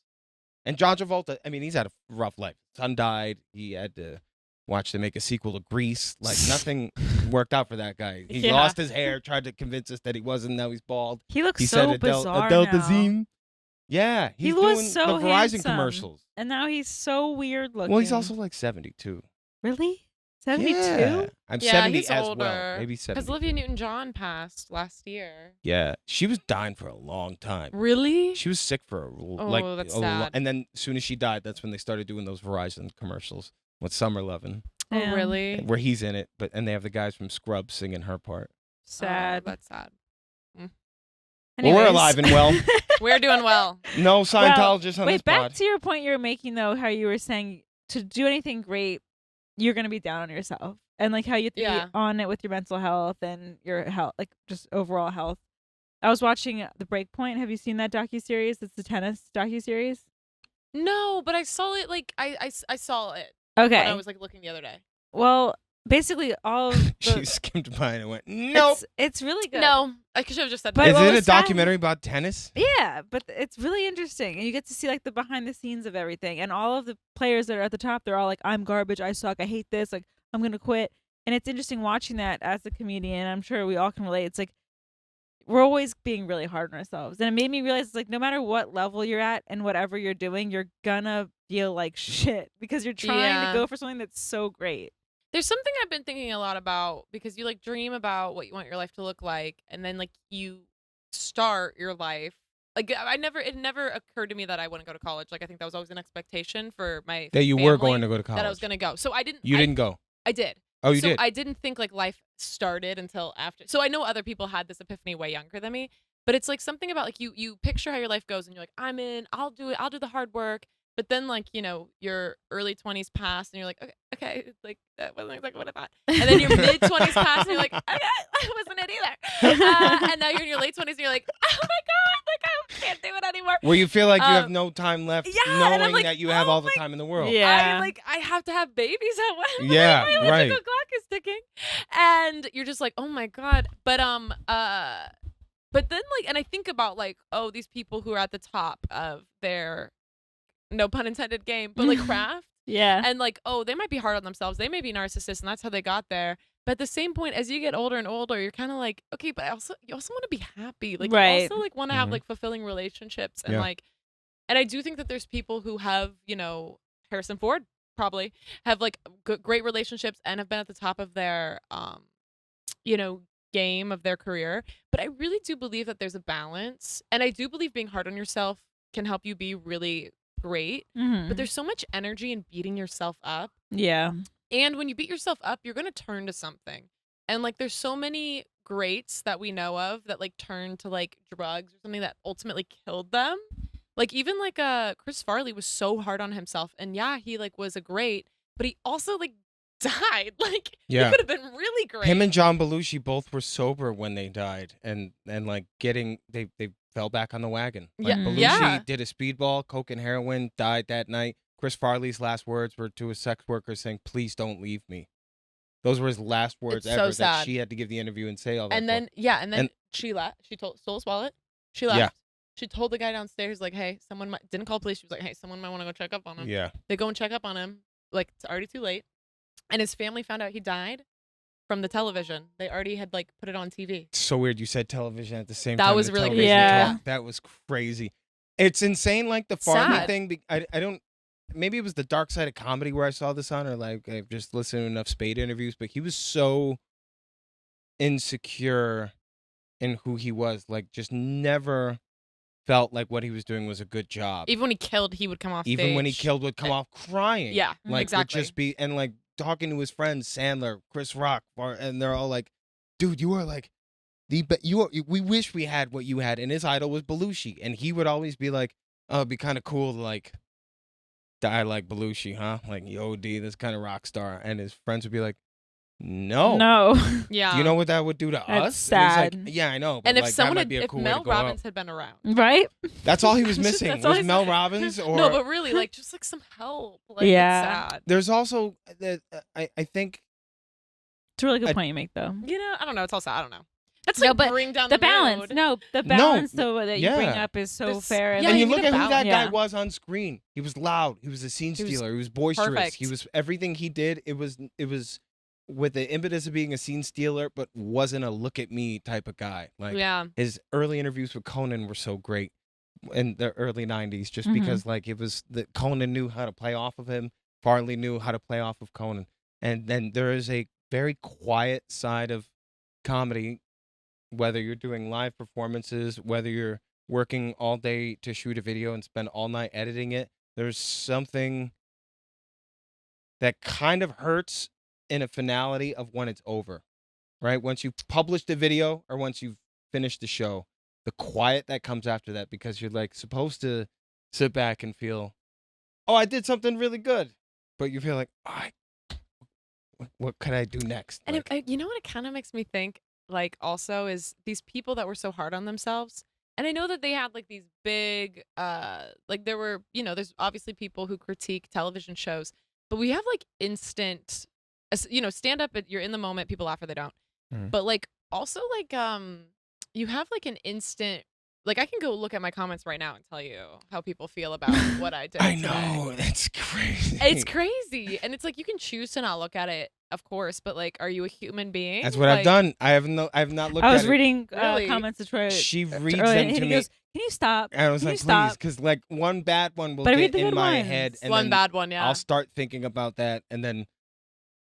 And John Travolta, I mean, he's had a rough life. Son died. He had to watch them make a sequel to Grease. Like, nothing worked out for that guy. He lost his hair, tried to convince us that he wasn't. Now he's bald. He looks He so said bizarre now. Adele. Yeah, he's He was doing so the Verizon handsome. commercials. And now he's so weird looking. Well, he's also like 72. Really? 72? Yeah. I'm 70 he's as older. well. Maybe 70. Because Olivia Newton-John passed last year. Yeah, she was dying for a long time. Really? She was sick for that's sad. and then as soon as she died, that's when they started doing those Verizon commercials with Summer Lovin', Oh, really? where he's in it, and they have the guys from Scrubs singing her part. Sad. Oh, that's sad. Well, we're alive and well. We're doing well. No Scientologists on this Wait, back pod. to your point you were making, though, how you were saying to do anything great, you're going to be down on yourself. And like how you have to be on it with your mental health and your health, like just overall health. I was watching The Breakpoint. Have you seen that docuseries? It's the tennis docuseries. No, but I saw it. Like I saw it. Okay. When I was like looking the other day. Well, basically all of She skimmed by and went, nope. It's really good. No, I should have just said But that. Is what it a was sad- documentary about tennis? Yeah, but it's really interesting. And you get to see like the behind the scenes of everything. And all of the players that are at the top, they're all like, I'm garbage, I suck, I hate this, like I'm gonna quit. And it's interesting watching that as a comedian. I'm sure we all can relate. It's like we're always being really hard on ourselves. And it made me realize it's like no matter what level you're at and whatever you're doing, you're gonna feel like shit because you're trying to go for something that's so great. There's something I've been thinking a lot about because you like dream about what you want your life to look like, and then like you start your life. Like it never occurred to me that I wouldn't go to college. Like I think that was always an expectation for my That you family, were going to go to college. that I was gonna go. So I didn't. You didn't go. I did. Oh, you so did? I didn't think like life started until after. So I know other people had this epiphany way younger than me. But it's like something about like you picture how your life goes and you're like, I'm in, I'll do it, I'll do the hard work. But then like, your early 20s pass and you're like, okay, it's like that wasn't exactly what I thought. And then your mid 20s pass and you're like, okay, that wasn't it either. And now you're in your late 20s and you're like, oh my God, like I can't do it anymore. Where you feel like you have no time left, yeah, and I'm knowing like, that you have all the time in the world. Yeah. I have to have babies at one. Yeah, my right. electrical clock is ticking. And you're just like, oh my God. But then like, and I think about like, oh, these people who are at the top of their, no pun intended, game, but like craft. Yeah. And like, oh, they might be hard on themselves. They may be narcissists and that's how they got there. But at the same point, as you get older and older, you're kind of like, okay, but you also want to be happy. Like, right. you also like want to have like fulfilling relationships. And like, and I do think that there's people who have, Harrison Ford probably have like great relationships and have been at the top of their, game of their career. But I really do believe that there's a balance. And I do believe being hard on yourself can help you be really great. Mm-hmm. But there's so much energy in beating yourself up. Yeah. And when you beat yourself up, you're going to turn to something. And like there's so many greats that we know of that like turned to like drugs or something that ultimately killed them. Like even like Chris Farley was so hard on himself, and yeah, he like was a great, but he also like died. Like he could have been really great. Him and John Belushi both were sober when they died, and like they fell back on the wagon. Like Belushi did a speedball, coke and heroin, died that night. Chris Farley's last words were to a sex worker saying, "Please don't leave me." Those were his last words It's ever. so sad. That she had to give the interview and say all that. And then and she left. She stole his wallet. She left. Yeah. She told the guy downstairs like, "Hey, someone didn't call police." She was like, "Hey, someone might want to go check up on him." Yeah. They go and check up on him. Like it's already too late, and his family found out he died from the television. They already had like put it on TV. It's so weird. You said television at the same That time. was the really television crazy. Yeah. talk. That was crazy. It's insane. Like the Farley Sad. thing. I don't. Maybe it was the dark side of comedy where I saw this on, or like I've just listened to enough Spade interviews. But he was so insecure in who he was. Like just never felt like what he was doing was a good job. Even when he killed, he would come off Even stage. when he killed, would come off crying. Yeah, like exactly. would just be and like talking to his friends Sandler, Chris Rock, and they're all like, "Dude, you are like we wish we had what you had." And his idol was Belushi, and he would always be like, "Oh, it'd be kind of cool to like die like Belushi, huh? Like yo, D, this kind of rock star." And his friends would be like, "No, Yeah. Do you know what that would do to That's us?" sad. And it's like, yeah, I know. But And if like, someone that might had, be a if cool way Mel to go Robbins out. Mm-hmm. had been around, Right? That's all he was missing. That's all Was he's Mel missing. Robbins or no, but really, like just like some help. Like, Yeah. it's sad. There's also that I think It's a really good point you make, though. I don't know. It's all sad. I don't know. That's No, like but bring down The balance. mood. No, the balance though that you bring yeah. up is so There's- fair. yeah, and you you need look a at who that balance. guy Yeah. was on screen. He was loud. He was a scene He was stealer. He was boisterous. perfect. He was everything he did. It was with the impetus of being a scene stealer, but wasn't a look at me type of guy. Like his early interviews with Conan were so great in the early '90s, just because like it was that Conan knew how to play off of him. Farley knew how to play off of Conan, and then there is a very quiet side of comedy. Whether you're doing live performances, whether you're working all day to shoot a video and spend all night editing it, there's something that kind of hurts in a finality of when it's over, right? Once you've published a video or once you've finished the show, the quiet that comes after that, because you're like supposed to sit back and feel, oh, I did something really good. But you feel like, what could I do next? And Like, you know what it kind of makes me think, like, also is these people that were so hard on themselves. And I know that they had like these big, like there were, there's obviously people who critique television shows, but we have like instant, stand up, you're in the moment, people laugh or they don't. But like also like, you have like an instant, like I can go look at my comments right now and tell you how people feel about what I did. I today. know, that's crazy. It's crazy. And it's like, you can choose to not look at it, of course, but like, are you a human being? That's what I've done. I have not looked at it. I was reading Really? comments to Troy. She reads earlier, them and to he me. goes, "Can you stop? And I was Can you like, please, stop?" because like one bad one will But I get read the in good my ones. head, and One then bad one, yeah. I'll start thinking about that, and then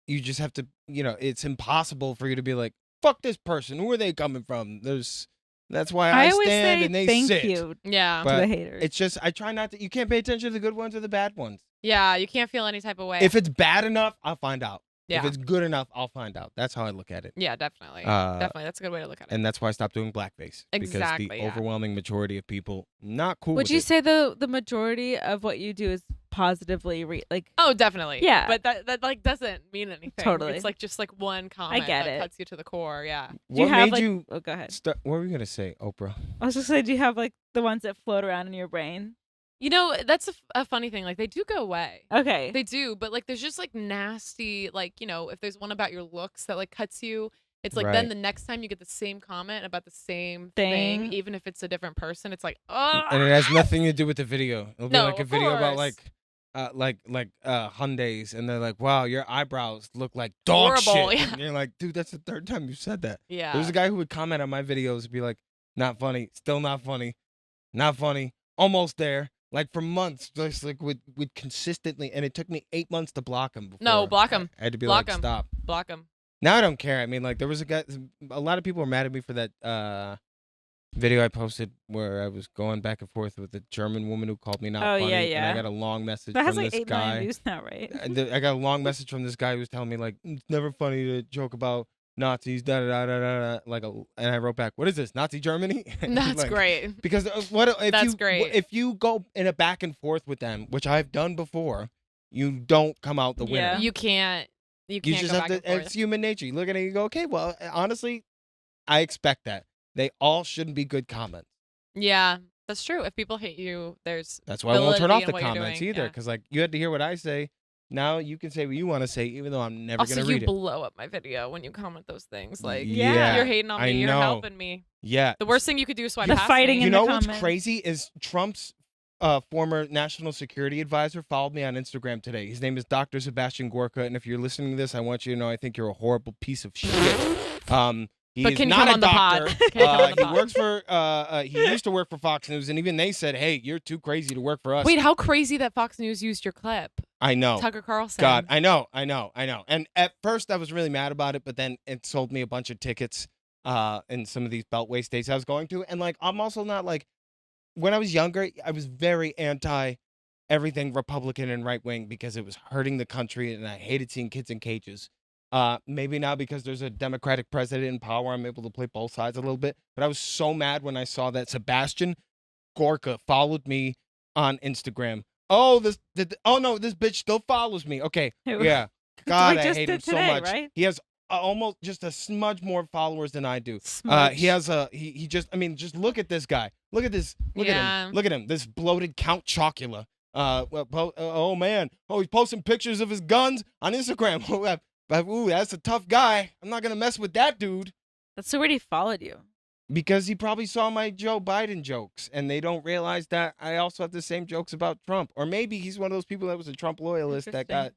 you just have to, it's impossible for you to be like, fuck this person. Who are they coming from? That's why I always stand say and they thank sit. you Yeah. But to the haters. It's just I try not to. You can't pay attention to the good ones or the bad ones. Yeah, you can't feel any type of way. If it's bad enough, I'll find out. If it's good enough, I'll find out. That's how I look at it. Yeah, definitely. Definitely. That's a good way to look at it. And that's why I stopped doing blackface. Exactly, Because the overwhelming majority of people, not cool Would with you it. say the majority of what you do is positively Oh, definitely. Yeah. But that like doesn't mean anything. Totally. It's like just like one comment get that it. cuts you to the core. Yeah. Do What you have made like, you... Oh, go ahead. What were you going to say, Oprah? I was just saying, do you have like the ones that float around in your brain? You know, that's a funny thing. Like they do go away. Okay. They do, but like there's just like nasty, like, you know, if there's one about your looks that like cuts you, it's like then Right. the next time you get the same comment about the same thing, even if it's a different person, it's like, oh. And it has nothing to do with the video. It'll be No, like a of video about course. Hyundais, and they're like, wow, your eyebrows look like dog Horrible, shit. yeah. And you're like, dude, that's the third time you said that. Yeah. There was a guy who would comment on my videos and be like, not funny, still not funny, not funny, almost there. Like for months, just like would consistently, and it took me 8 months to block him. No, block him. I had to be Block like, him. stop. Block them. Now I don't care. I mean, like there was a lot of people were mad at me for that video I posted where I was going back and forth with a German woman who called me not Oh, funny. yeah, And yeah. I got a long message That has from like this 8 million guy. views now, right? I got a long message from this guy who was telling me like it's never funny to joke about Nazis, da da da da da. And I wrote back, "What is this, Nazi Germany?" That's Like, great. Because what if That's you great. if you go in a back and forth with them, which I've done before, you don't come out the winner. Yeah. You can't You go just back have and to. forth. It's human nature. You look at it, and you go, okay, well, honestly, I expect that. They all shouldn't be good comments. Yeah, that's true. If people hate you, there's That's why I won't turn off validity the in what you're comments doing, either. yeah. Because like you had to hear what I say. Now you can say what you want to say, even though I'm never Also, gonna you read it. blow up my video when you comment those things. Like, Yeah. you're hating on me. I You're know. helping me. Yeah. The worst thing you could do is swipe The past fighting me. in You the know what's comments. crazy is Trump's former national security advisor followed me on Instagram today. His name is Dr. Sebastian Gorka, and if you're listening to this, I want you to know I think you're a horrible piece of shit. He But is can you not come a on the pod? doctor. Can you come on the He pod? works for. He used to work for Fox News, and even they said, "Hey, you're too crazy to work for us." Wait, how crazy that Fox News used your clip. I know. Tucker Carlson. God, I know. And at first I was really mad about it, but then it sold me a bunch of tickets in some of these Beltway states I was going to. And like, I'm also not like, when I was younger, I was very anti everything Republican and right wing because it was hurting the country and I hated seeing kids in cages. Maybe now because there's a Democratic president in power, I'm able to play both sides a little bit. But I was so mad when I saw that Sebastian Gorka followed me on Instagram. Oh, this bitch still follows me. Okay, yeah. God, I just hate him did so today, much. right? He has almost just a smudge more followers than I do. Smudge. He has he just, I mean, just look at this guy. Look at this. Look at Yeah. him. Look at him. This bloated Count Chocula. Oh man. Oh, he's posting pictures of his guns on Instagram. Ooh, that's a tough guy. I'm not gonna mess with that dude. That's so weird he followed you. Because he probably saw my Joe Biden jokes, and they don't realize that I also have the same jokes about Trump. Or maybe he's one of those people that was a Trump loyalist that Interesting. got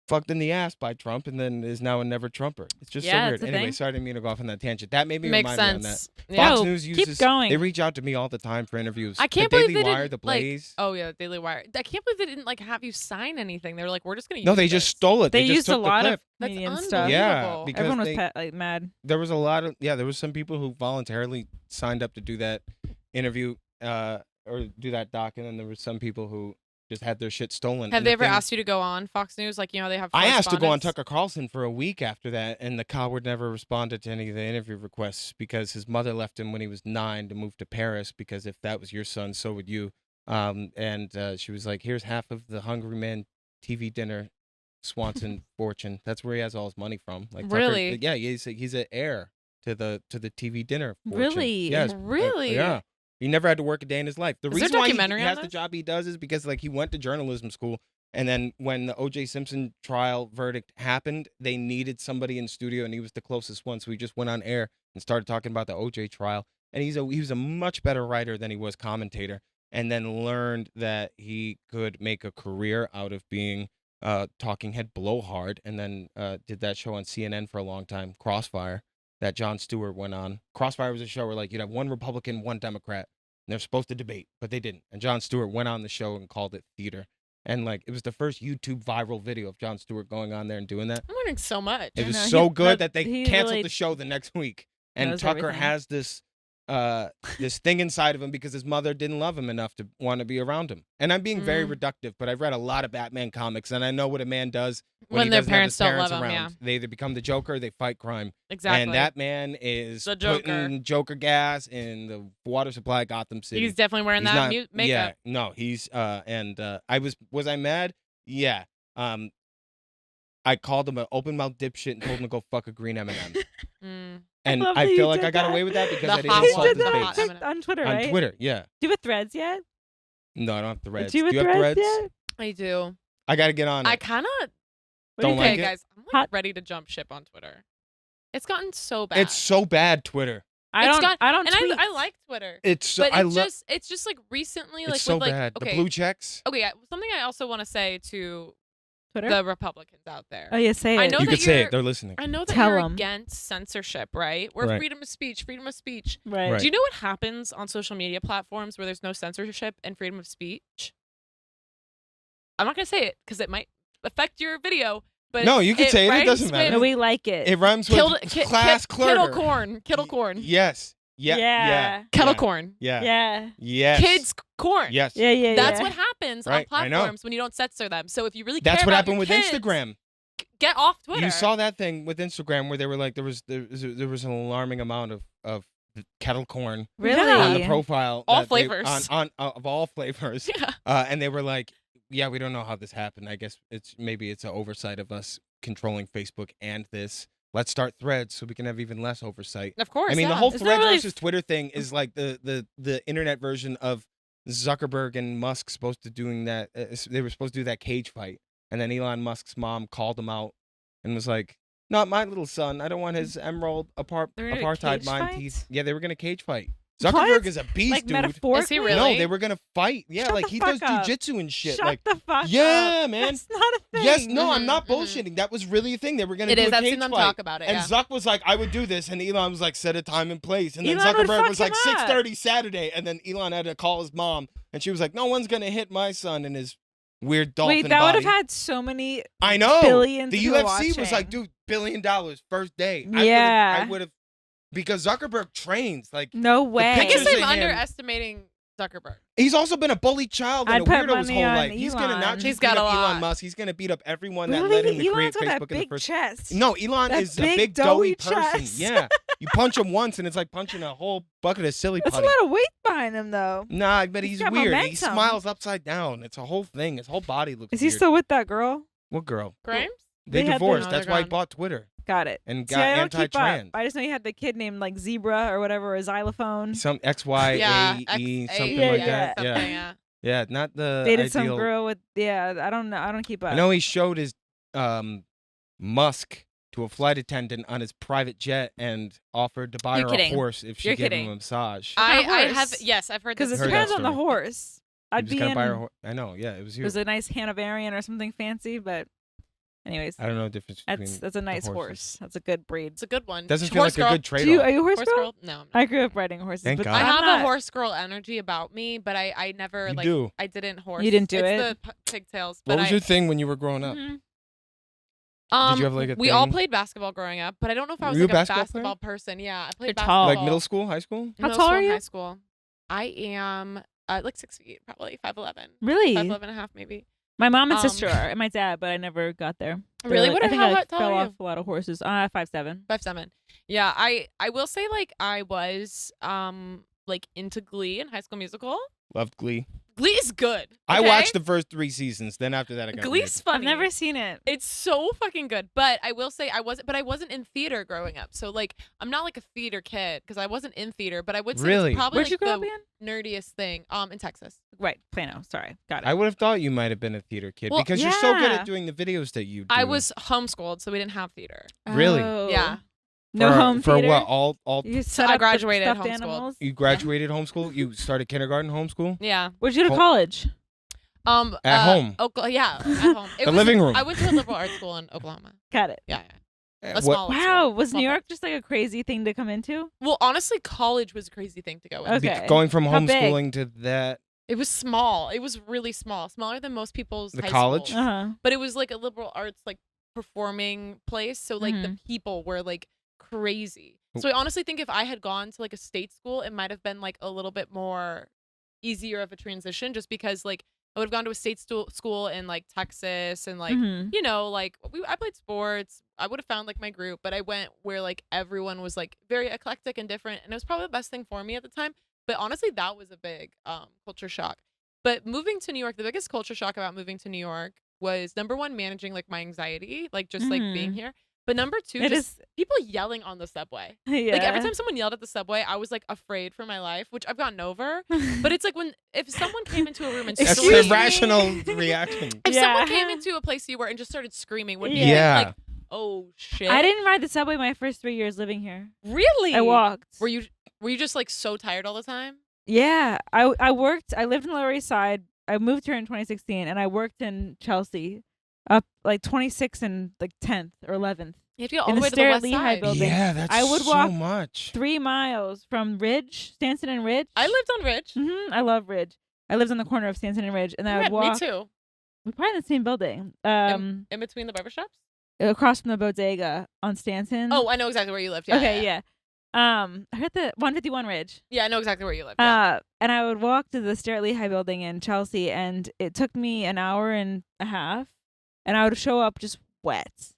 fucked in the ass by Trump and then is now a never Trumper. It's just Yeah, so weird. that's the Anyway, thing. sorry, I didn't mean to go off on that tangent. That made me Makes remind me on that. sense. Yeah. Fox No, News keep uses. going. They reach out to me all the time for interviews. I can't the believe Daily they Wire, didn't, the Blaze. Oh yeah, Daily Wire. I can't believe they didn't like have you sign anything. They were like, we're just gonna use No, they this. just stole it. They just used took a the lot clip. of That's comedian stuff. Yeah, unbelievable. because Everyone was they- mad. There was a lot of there was some people who voluntarily signed up to do that interview or do that doc, and then there were some people who just had their shit stolen. Have And they the ever thing- asked you to go on Fox News? Like, you know, they have. I asked to go on correspondents? Tucker Carlson for a week after that, and the coward never responded to any of the interview requests because his mother left him when he was 9 to move to Paris because if that was your son, so would you. And she was like, here's half of the Hungry Man TV dinner, Swanson fortune. That's where he has all his money from. Like Tucker- Really? yeah, he's an heir to the TV dinner fortune. Really? Yes. Really? Yeah. He never had to work a day in his life. The Is there reason why he documentary on has the this? job he does is because like he went to journalism school, and then when the O.J. Simpson trial verdict happened, they needed somebody in studio, and he was the closest one. So he just went on air and started talking about the O.J. trial. And he was a much better writer than he was commentator, and then learned that he could make a career out of being talking head blowhard, and then did that show on CNN for a long time, Crossfire, that Jon Stewart went on. Crossfire was a show where like you'd have one Republican, one Democrat, and they're supposed to debate, but they didn't. And Jon Stewart went on the show and called it theater. And like it was the first YouTube viral video of Jon Stewart going on there and doing that. I'm learning so much. It was know, so he- good that- that they he canceled really the show the next week. And knows Tucker everything. has this this thing inside of him because his mother didn't love him enough to want to be around him. And I'm being very reductive, but I've read a lot of Batman comics, and I know what a man does When he their doesn't have his parents don't love him, around. yeah. They either become the Joker or they fight crime. Exactly. And that man is The Joker. putting Joker gas in the water supply at Gotham City. He's definitely wearing He's that not- makeup. Yeah, no, he's I was I mad? Yeah. I called him an open mouth dipshit and told him to go fuck a green M&M. Mm. And love I that you feel like did I got that. away with that because The I didn't hot He insult did his the that hot face. M&M. on Twitter, On right? Twitter, yeah. Do you have Threads yet? No, I don't have Threads. Do you have have Threads Threads? yet? I do. I got to get on it. I kind of. What do you Don't think? like Okay, it? guys, I'm like Hot- ready to jump ship on Twitter. It's gotten so bad. It's so bad, Twitter. I It's don't. got- I don't. and tweet. I like Twitter, It's so but I it's love just like recently, it's like so with like bad. okay, The blue checks. okay. Something I also want to say to Twitter. the Republicans out there. Oh yeah, say it. I know You that could say you're- it. They're listening. I know that Tell you're 'em. against censorship, right? We're Right. freedom of speech, freedom of speech. Right. Right. Do you know what happens on social media platforms where there's no censorship and freedom of speech? I'm not gonna say it because it might affect your video. But No, you can say it. It rhymes doesn't with matter. No, we like it. It rhymes with class Kittle clutter. corn. Kittle corn. Yes. Yeah. Yeah. Yeah. Kettle yeah. corn. Yeah. Yeah. Yes. Kids corn. Yes. Yeah. Yeah. That's yeah. what happens Right, on I know. platforms when you don't censor them. So if you really That's care what about happened your with kids, Instagram. get off Twitter. You saw that thing with Instagram where they were like there was an alarming amount of kettle corn Really? on the profile. All that they- flavors. on of all flavors. Yeah. And they were like, yeah, we don't know how this happened. I guess maybe it's an oversight of us controlling Facebook and this. Let's start Threads so we can have even less oversight. Of course. I mean, the yeah. whole It's not Threads really- versus Twitter thing is like the internet version of Zuckerberg and Musk supposed to doing that. They were supposed to do that cage fight, and then Elon Musk's mom called him out and was like, "Not my little son. I don't want his emerald They're gonna do apartheid cage mind fights? teeth." Yeah, they were gonna cage fight. What? Zuckerberg is a beast, Like dude. metaphorically. Is he No, really? they were gonna fight. Yeah, Shut like the he fuck does up. jujitsu and shit. Shut like, the fuck yeah, up. man. That's not a thing. yes, no, I'm Mhm, not mhm. bullshitting. That was really a thing. They were gonna It do is. a I've cage seen them fight. talk about it. And Yeah. Zuck was like, I would do this. And Elon was like, set a time and place. And then Elon would Zuckerberg fuck was like, him up. 6:30 Saturday. And then Elon had to call his mom. And she was like, no one's going to hit my son in his weird dolphin Wait, that would body. have had so many. I know. billions The of people UFC was like, watching. dude, $1 billion first day. Yeah. I would have, because Zuckerberg trains. Like, No I way. pictures guess of I'm him- underestimating Zuckerberg. he's also been a bully child and I'd a put weirdo his money whole on life. He's going to not Elon. just He's beat got up a lot. Elon Musk. He's going to beat up everyone that Really? led him to Elon's create got that Facebook in the big first. chest. No, Elon That is a big, big doughy doughy person. chest. Yeah, you punch him once and it's like punching a whole bucket of silly That's a putty. lot of weight behind him, though. Nah, but He's he's got weird. He momentum. smiles upside down. It's a whole thing. His whole body looks Is he weird. still with that girl? What girl? Grimes? They They had divorced. the- That's No, why he they're bought Twitter Got it. and See, got I don't keep up. anti-trans. I just know he had the kid named like Zebra or whatever, or Xylophone. Some XYAE, Yeah. something Yeah, like yeah, that. Something, Yeah, yeah. yeah, not the Dated ideal. some girl with I don't know. I don't keep up. I know he showed his Musk to a flight attendant on his private jet and offered to buy You're her kidding. a horse if she You're gave kidding. him a massage. I horse? have. Yes, I've heard because this. it Heard depends that on the story. horse. He I'd was be gonna in. buy her. I know. Yeah, it was It you. was a nice Hanoverian or something fancy, but anyways, I don't know the difference between. that's a nice the horses. horse. That's a good breed. It's a good one. Doesn't feel Horse like girl. a good Do you, trade-off. are you a horse, Horse girl? girl? No. I'm not. I grew up riding horses. Thank but God. I I'm have not- a horse girl energy about me, but I never You like. do. I didn't horse. You didn't do it's it? the pigtails. What But was your thing when you were growing up? Mhm. Did you have, like, a we all thing? played basketball growing up, but I don't know if I was Were you like a a basketball basketball person. Yeah, I played You're basketball. tall. Like middle school, high school? How Middle tall school are and you? High school. I am like 6 feet, probably 5'11", Really? 5'11 and a half, maybe. My mom and Um, sister are, and my dad, but I never got there. They're Really? like- What? I think How I like, tall fell are you? off a lot of horses. 5'7". 5'7". Yeah, I will say like I was like into Glee and High School Musical. Loved Glee. Glee is good. I okay? watched the first 3 seasons. Then after that, I got Glee's I've funny. never seen it. It's so fucking good. But I will say I wasn't in theater growing up. So like I'm not like a theater kid because I wasn't in theater, but I would say Really? it's probably Where'd like you grow up the in? nerdiest thing in Texas. Right, Plano. Sorry, got it. I would have thought you might have been a theater kid Well, because you're so good yeah. at doing the videos that you do. I was homeschooled, so we didn't have theater. Really? Oh. Yeah. No home for theater. what? All You So set I up the graduated stuffed homeschooled. animals? you graduated homeschool. You started kindergarten homeschool Yeah. Where'd you go to Home- college? at home. Yeah, at home. It The was living room. I went to a liberal arts school in Oklahoma. Got it. Yeah. Eh, A what- small Wow, school. was Small New place. York just like a crazy thing to come into? Well, honestly, college was a crazy thing to go in. Okay. Going from How big? homeschooling to that. It was small. It was really small, smaller than most people's The high college? schools. Uh-huh. But it was like a liberal arts like performing place, so like the people were like crazy. So I honestly think if I had gone to like a state school, it might have been like a little bit more easier of a transition, just because like I would have gone to a state school in like Texas and like, Mhm. you know, like I played sports. I would have found like my group, but I went where like everyone was like very eclectic and different. And it was probably the best thing for me at the time. But honestly, that was a big culture shock. But moving to New York, the biggest culture shock about moving to New York was number one, managing like my anxiety, like just like being here. But number two, It just is- people yelling on the subway. Yeah. Like every time someone yelled at the subway, I was like afraid for my life, which I've gotten over. But it's like if someone came into a room and That's screamed, the rational reaction. if Yeah. someone came into a place you were and just started screaming, would you Yeah. think like, oh shit? I didn't ride the subway my first 3 years living here. Really? I walked. Were you just like so tired all the time? Yeah, I worked. I lived in the Lower East Side. I moved here in 2016, and I worked in Chelsea, up like 26th and like 10th or 11th. You have to go all In the the way to the stair at west Lehigh side. building. Yeah, that's I would so walk much. 3 miles from Ridge, Stanton and Ridge. I lived on Ridge. I love Ridge. I lived on the corner of Stanton and Ridge, and I would walk. Me too. We're probably in the same building. In between the barbershops? Across from the bodega on Stanton. Oh, I know exactly where you lived. Yeah, okay, yeah. I heard the 151 Ridge. Yeah, I know exactly where you lived. Yeah. And I would walk to the stair at Lehigh building in Chelsea, and it took me an hour and a half, and I would show up just wet.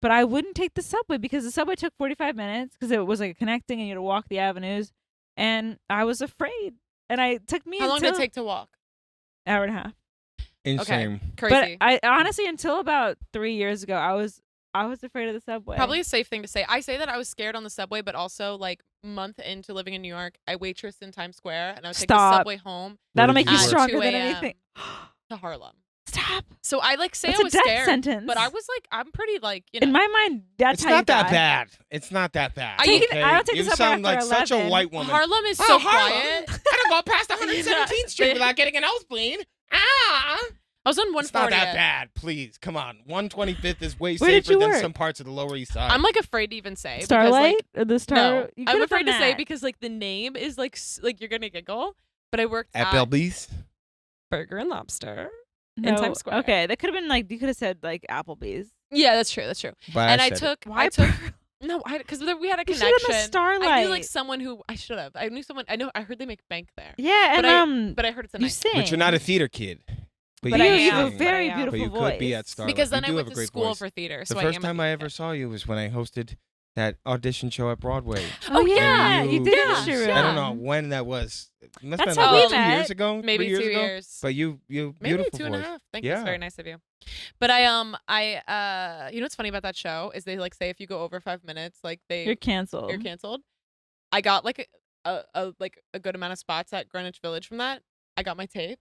But I wouldn't take the subway because the subway took 45 minutes because it was like connecting and you had to walk the avenues, and I was afraid. And it took me How long did it until take to walk? hour and a half. Insane. Crazy. But I honestly, until about 3 years ago, I was afraid of the subway. Probably a safe thing to say. I say that I was scared on the subway, but also like month into living in New York, I waitressed in Times Square and I would take the Stop. subway home That'll Where make did you you work? stronger 2 than a.m. anything. to Harlem. Stop. So I like say That's I a was death scared, sentence. but I was like, I'm pretty like, you know. In my mind, that's It's how you not that die. bad. It's not that bad. I take it- I don't take you this up sound after like such a 11. white woman. Harlem is Oh, so Harlem. quiet. I don't go past 117th Street Yeah. without getting a nosebleed. Ah! I was on It's not 140. that bad. Please, come on. 125th is way Where did safer you than work? some parts of the Lower East Side. I'm like afraid to even say. because, Starlight? like, Or the Star? no, You I'm could've afraid to done say that. because like the name is like like you're gonna giggle. But I worked at at Belby's. Burger and Lobster. No, Times Square. Okay, that could have been like you could have said like Applebee's. Yeah, that's true. That's true. But And I said it. took Why? no, because we had a You should have connection. done a Starlight. I knew like someone who I should have. I knew someone. I heard they make bank there. Yeah, But and But I heard it's a you nice. sing. But you're not a theater kid. But you I have am. a very But I am. beautiful But you could be voice. at Starlight. Because then You I do went have a to great school voice. for theater. The So first am time a I theater ever kid. saw you was when I hosted that audition show at Broadway. Oh yeah, And you did yeah. Mystery Room. I don't know when that was. It must have That's been how like we 2 met. years ago. Maybe 3 years 2 ago. years. But you Maybe beautiful 2.5. voice. Thank you. Yeah. It's very nice of you. But I you know what's funny about that show is they like say if you go over 5 minutes, like You're canceled. you're canceled. I got like a good amount of spots at Greenwich Village from that. I got my tape.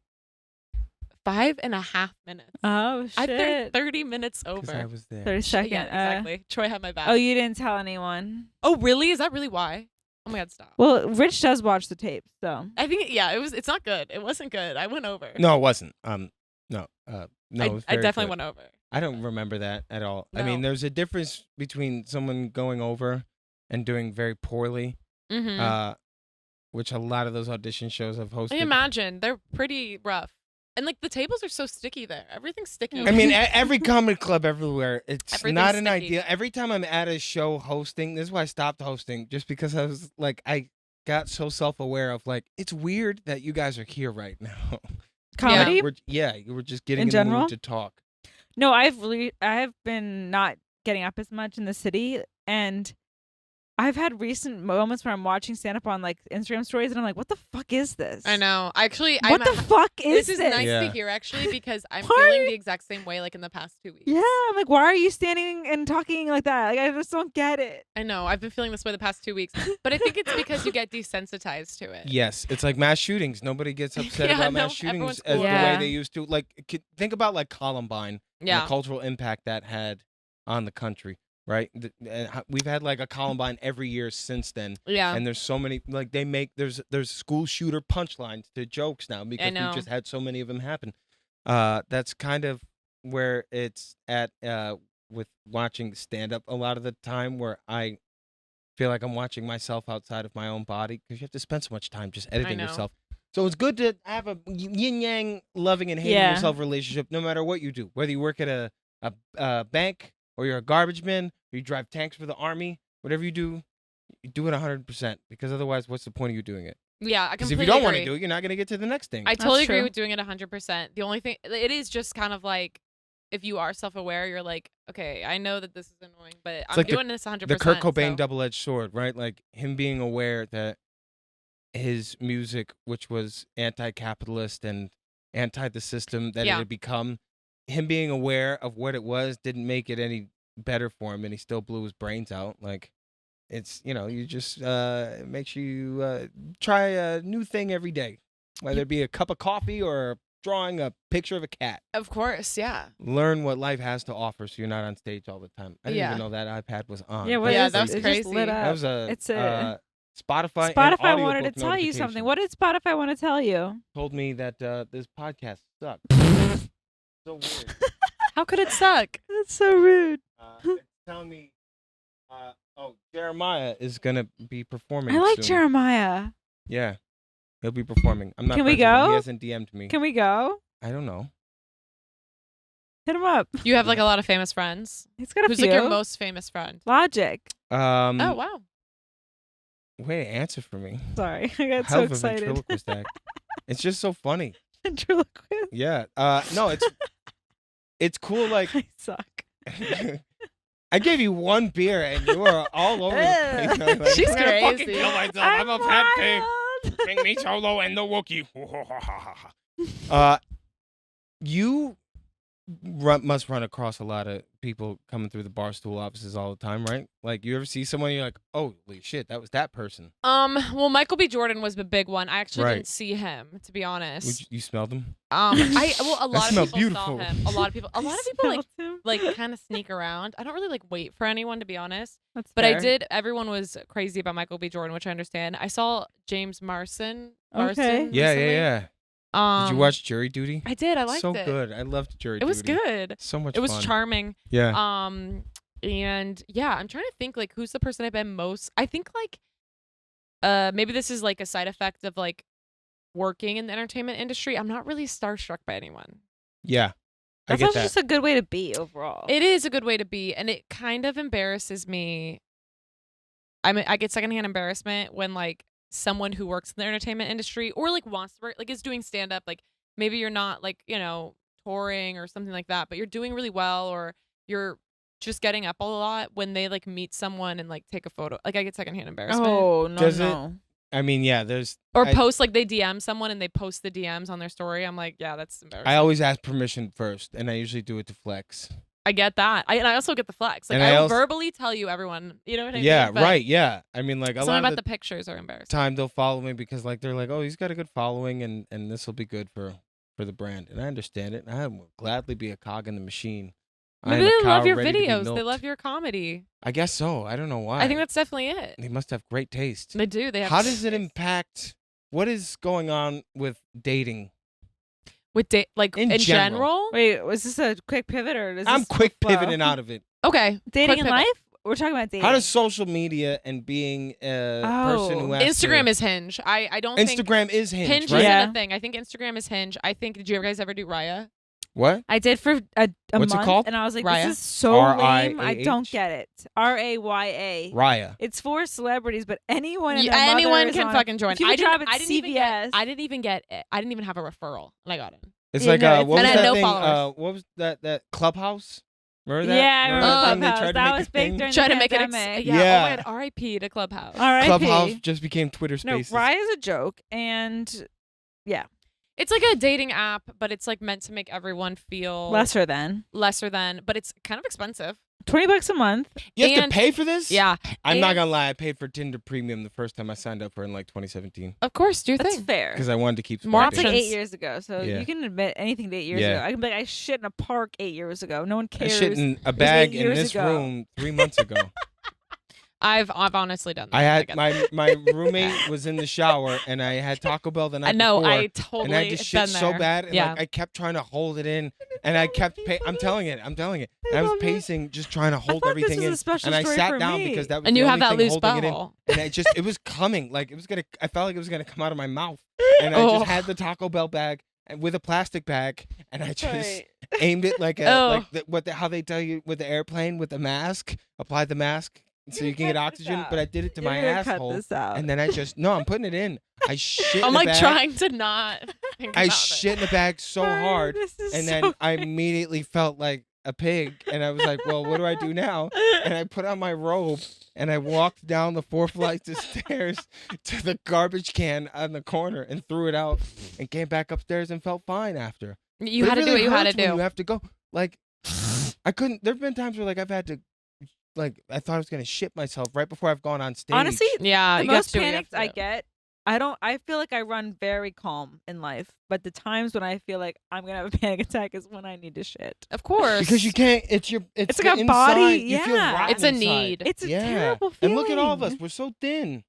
5.5 minutes. Oh I shit. 30 minutes 'Cause I over. was there. 32nd. Yeah, exactly. Troy had my back. Oh, you didn't tell anyone. Oh, really? Is that really why? Oh my God, stop. Well, Rich does watch the tape, so. I think it's not good. It wasn't good. I went over. No, it wasn't. No. I, it was I very definitely good. went over. I don't remember that at all. I mean, No. there's a difference between someone going over and doing very poorly, Mm-hmm. which a lot of those audition shows have hosted. I imagine they're pretty rough. And like the tables are so sticky there. Everything's sticky. I mean, every comedy club everywhere, it's Everything's not an sticky. idea. Every time I'm at a show hosting, this is why I stopped hosting, just because I was like, I got so self-aware of like, it's weird that you guys are here right now. Comedy? We're just getting In in the general? mood to talk. No, I've been not getting up as much in the city, and I've had recent moments where I'm watching stand up on like Instagram stories, and I'm like, what the fuck is this? I know. Actually, What the fuck is this is this? nice Yeah. to hear actually because I'm Why? feeling the exact same way like in the past 2 weeks. Yeah, I'm like, why are you standing and talking like that? Like, I just don't get it. I know. I've been feeling this way the past 2 weeks. But I think it's because you get desensitized to it. Yes, it's like mass shootings. Nobody gets upset Yeah, about no, mass shootings everyone's as cool. the Yeah. way they used to. Like, think about like Columbine and Yeah. the cultural impact that had on the country, right? We've had like a Columbine every year since then, Yeah. and there's so many. Like there's school shooter punchlines to jokes now because know. we've just had so many of them happen. That's kind of where it's at with watching stand up a lot of the time, where I feel like I'm watching myself outside of my own body because you have to spend so much time just editing know. yourself. So it's good to have a yin yang loving and hating Yeah. yourself relationship, no matter what you do. Whether you work at a bank or you're a garbage man, or you drive tanks for the army, whatever you do it 100%. Because otherwise, what's the point of you doing it? Yeah, I Because completely if you don't want agree. to do it, you're not going to get to the next thing. I totally That's agree true. with doing it 100%. The only thing, it is just kind of like, if you are self-aware, you're like, okay, I know that this is annoying, but I'm like doing this 100%. The Kurt Cobain so. double-edged sword, right? Like him being aware that his music, which was anti-capitalist and anti the system that it Yeah. had become, him being aware of what it was didn't make it any better for him, and he still blew his brains out. Like, it's, you just make sure you try a new thing every day, whether it be a cup of coffee or drawing a picture of a cat. Of course, yeah. Learn what life has to offer, so you're not on stage all the time. I didn't Yeah. even know that iPad was on. Yeah, what Yeah, is that it? was It just crazy. lit That up. was a It's a Spotify. and Spotify wanted to audiobook tell you something. notification. What did Spotify want to tell you? Told me that this podcast sucked. So weird. How could it suck? That's so rude. It's telling me, Jeremiah is gonna be performing. I like soon. Jeremiah. Yeah, he'll be performing. I'm not. Can we friends with him. go? He hasn't DM'd me. Can we go? I don't know. Hit him up. You have like a lot of famous friends. He's got a Who's few. like your most famous friend? Logic. Oh, wow. Way to answer for me. Sorry, I got Hell so of a excited. ventriloquist act. It's just so funny. Ventriloquist. Yeah. No, it's cool. Like I suck. I gave you one beer and you were all over the place. I was like, She's I'm gonna fucking crazy. kill myself. I'm a fat pig. wild. Bring me Solo and the Wookiee. You must run across a lot of people coming through the Barstool offices all the time, right? Like, you ever see someone, you're like, holy shit, that was that person. Well, Michael B. Jordan was the big one. I actually Right. didn't see him, to be honest. You smelled them? A lot of smelled people beautiful. saw him. A lot of people Smelled him. like kind of sneak around. I don't really like wait for anyone, to be honest. That's But I fair. did. Everyone was crazy about Michael B. Jordan, which I understand. I saw James Marsden. Okay. Yeah. recently. Did Did you watch Jury Duty? I did. I liked so it. good. I loved Jury It was Duty. good. So much It was fun. charming. Yeah. And yeah, I'm trying to think like who's the person I've been most. I think like, maybe this is like a side effect of like working in the entertainment industry. I'm not really starstruck by anyone. Yeah. I That's get also that. just a good way to be overall. It is a good way to be, and it kind of embarrasses me. I get secondhand embarrassment when like someone who works in the entertainment industry or like wants to work, like is doing stand up, like maybe you're not like, touring or something like that, but you're doing really well or you're just getting up a lot when they like meet someone and like take a photo. Like I get secondhand embarrassment. Oh no, Does it- no. I mean, yeah, there's. Or I- post like they DM someone and they post the DMs on their story. I'm like, yeah, that's embarrassing. I always ask permission first, and I usually do it to flex. I get that. And I also get the flex. Like And I I will also- verbally tell you everyone. You know what I mean? Yeah, But right. Yeah. I mean, like, a Something lot about of the pictures are embarrassing. time they'll follow me because, like, they're like, oh, he's got a good following, and this will be good for the brand. And I understand it. And I will gladly be a cog in the machine. I am Maybe a they love cow your ready to be videos. They milked. love your comedy. I guess so. I don't know why. I think that's definitely it. They must have great taste. They do. They have. How does it impact? What is going on with dating? with like In in general. general? Wait, was this a quick pivot or is I'm this quick flow? pivoting out of it. Okay. Dating quick in pivot. life? We're talking about dating. How does social media and being a person who has Instagram to, is Hinge. I don't think Instagram is Hinge, Hinge right? Yeah. isn't a thing. I think Instagram is Hinge. I think. Did you guys ever do Raya? What? I did for a What's it month, called? and I was like, Raya? "This is so lame. I R-I-A-H? don't get it." RAYA. Raya. It's for celebrities, but anyone and their Anyone mother is can on fucking join. If you I could drop didn't, at I didn't even CVS. get. I didn't even get it. I didn't even have a referral, and I got it. It's Yeah, like no, what it's- was And I had that no thing? followers. What was that Clubhouse? Remember that? Yeah, I remember that thing they Clubhouse. tried to That make was a big thing? during Trying the to make it. pandemic. Yeah. Oh Yeah. my God. R.I.P. to Clubhouse. R.I.P. Clubhouse just became Twitter No, Spaces. Raya is a joke, and It's like a dating app, but it's like meant to make everyone feel lesser than lesser than. But it's kind of expensive. $20 a month. You have and- to pay for this? Yeah. I'm not and- gonna lie. I paid for Tinder Premium the first time I signed up for it in like 2017 Of course, do your That's thing. fair. because I wanted to keep More That's swiping. like options. 8 years ago, so Yeah. you can admit anything to 8 years Yeah. ago. I can be like, I shit in a park 8 years ago. No one I cares. shit in a was bag 8 in years this ago. room 3 months ago. I've honestly done that. I had get my roommate was in the shower and I had Taco Bell the night I know. before. I totally. and I just shit been so there. bad, and Yeah. like I kept trying to hold it in, and I kept. I'm telling it. And I was love it. pacing, just trying to hold thought everything this was in, a special and I story sat for down me. because that was And the you have only that thing loose holding it in. bowel. And it was coming, like it was gonna. I felt like it was gonna come out of my mouth, and I Oh. just had the Taco Bell bag and with a plastic bag, and I just Right. aimed it like Oh. how they tell you with the airplane with the mask. Apply the mask. so you can get oxygen, but I did it to my You're gonna cut asshole. this out. And then I'm putting it in. I shit I'm in the like bag. trying to not think I about shit in the bag so hard. This is And so then I funny. immediately felt like a pig. And I was like, well, what do I do now? And I put on my robe and I walked down the 4 flights of stairs to the garbage can on the corner and threw it out and came back upstairs and felt fine after. You But had it to do really what you had to hurts when do. You have to go. Like, I couldn't. There have been times where, like, I've had to, like, I thought I was going to shit myself right before I've gone on stage. Honestly, Yeah, the you got most to do what you have panicked to I do. get, I feel like I run very calm in life, but the times when I feel like I'm gonna have a panic attack is when I need to shit. Of course. Because you can't. It's like like a inside, body, You feel yeah. rotten It's a inside. need. It's a Yeah. terrible feeling. And look at all of us. We're so thin.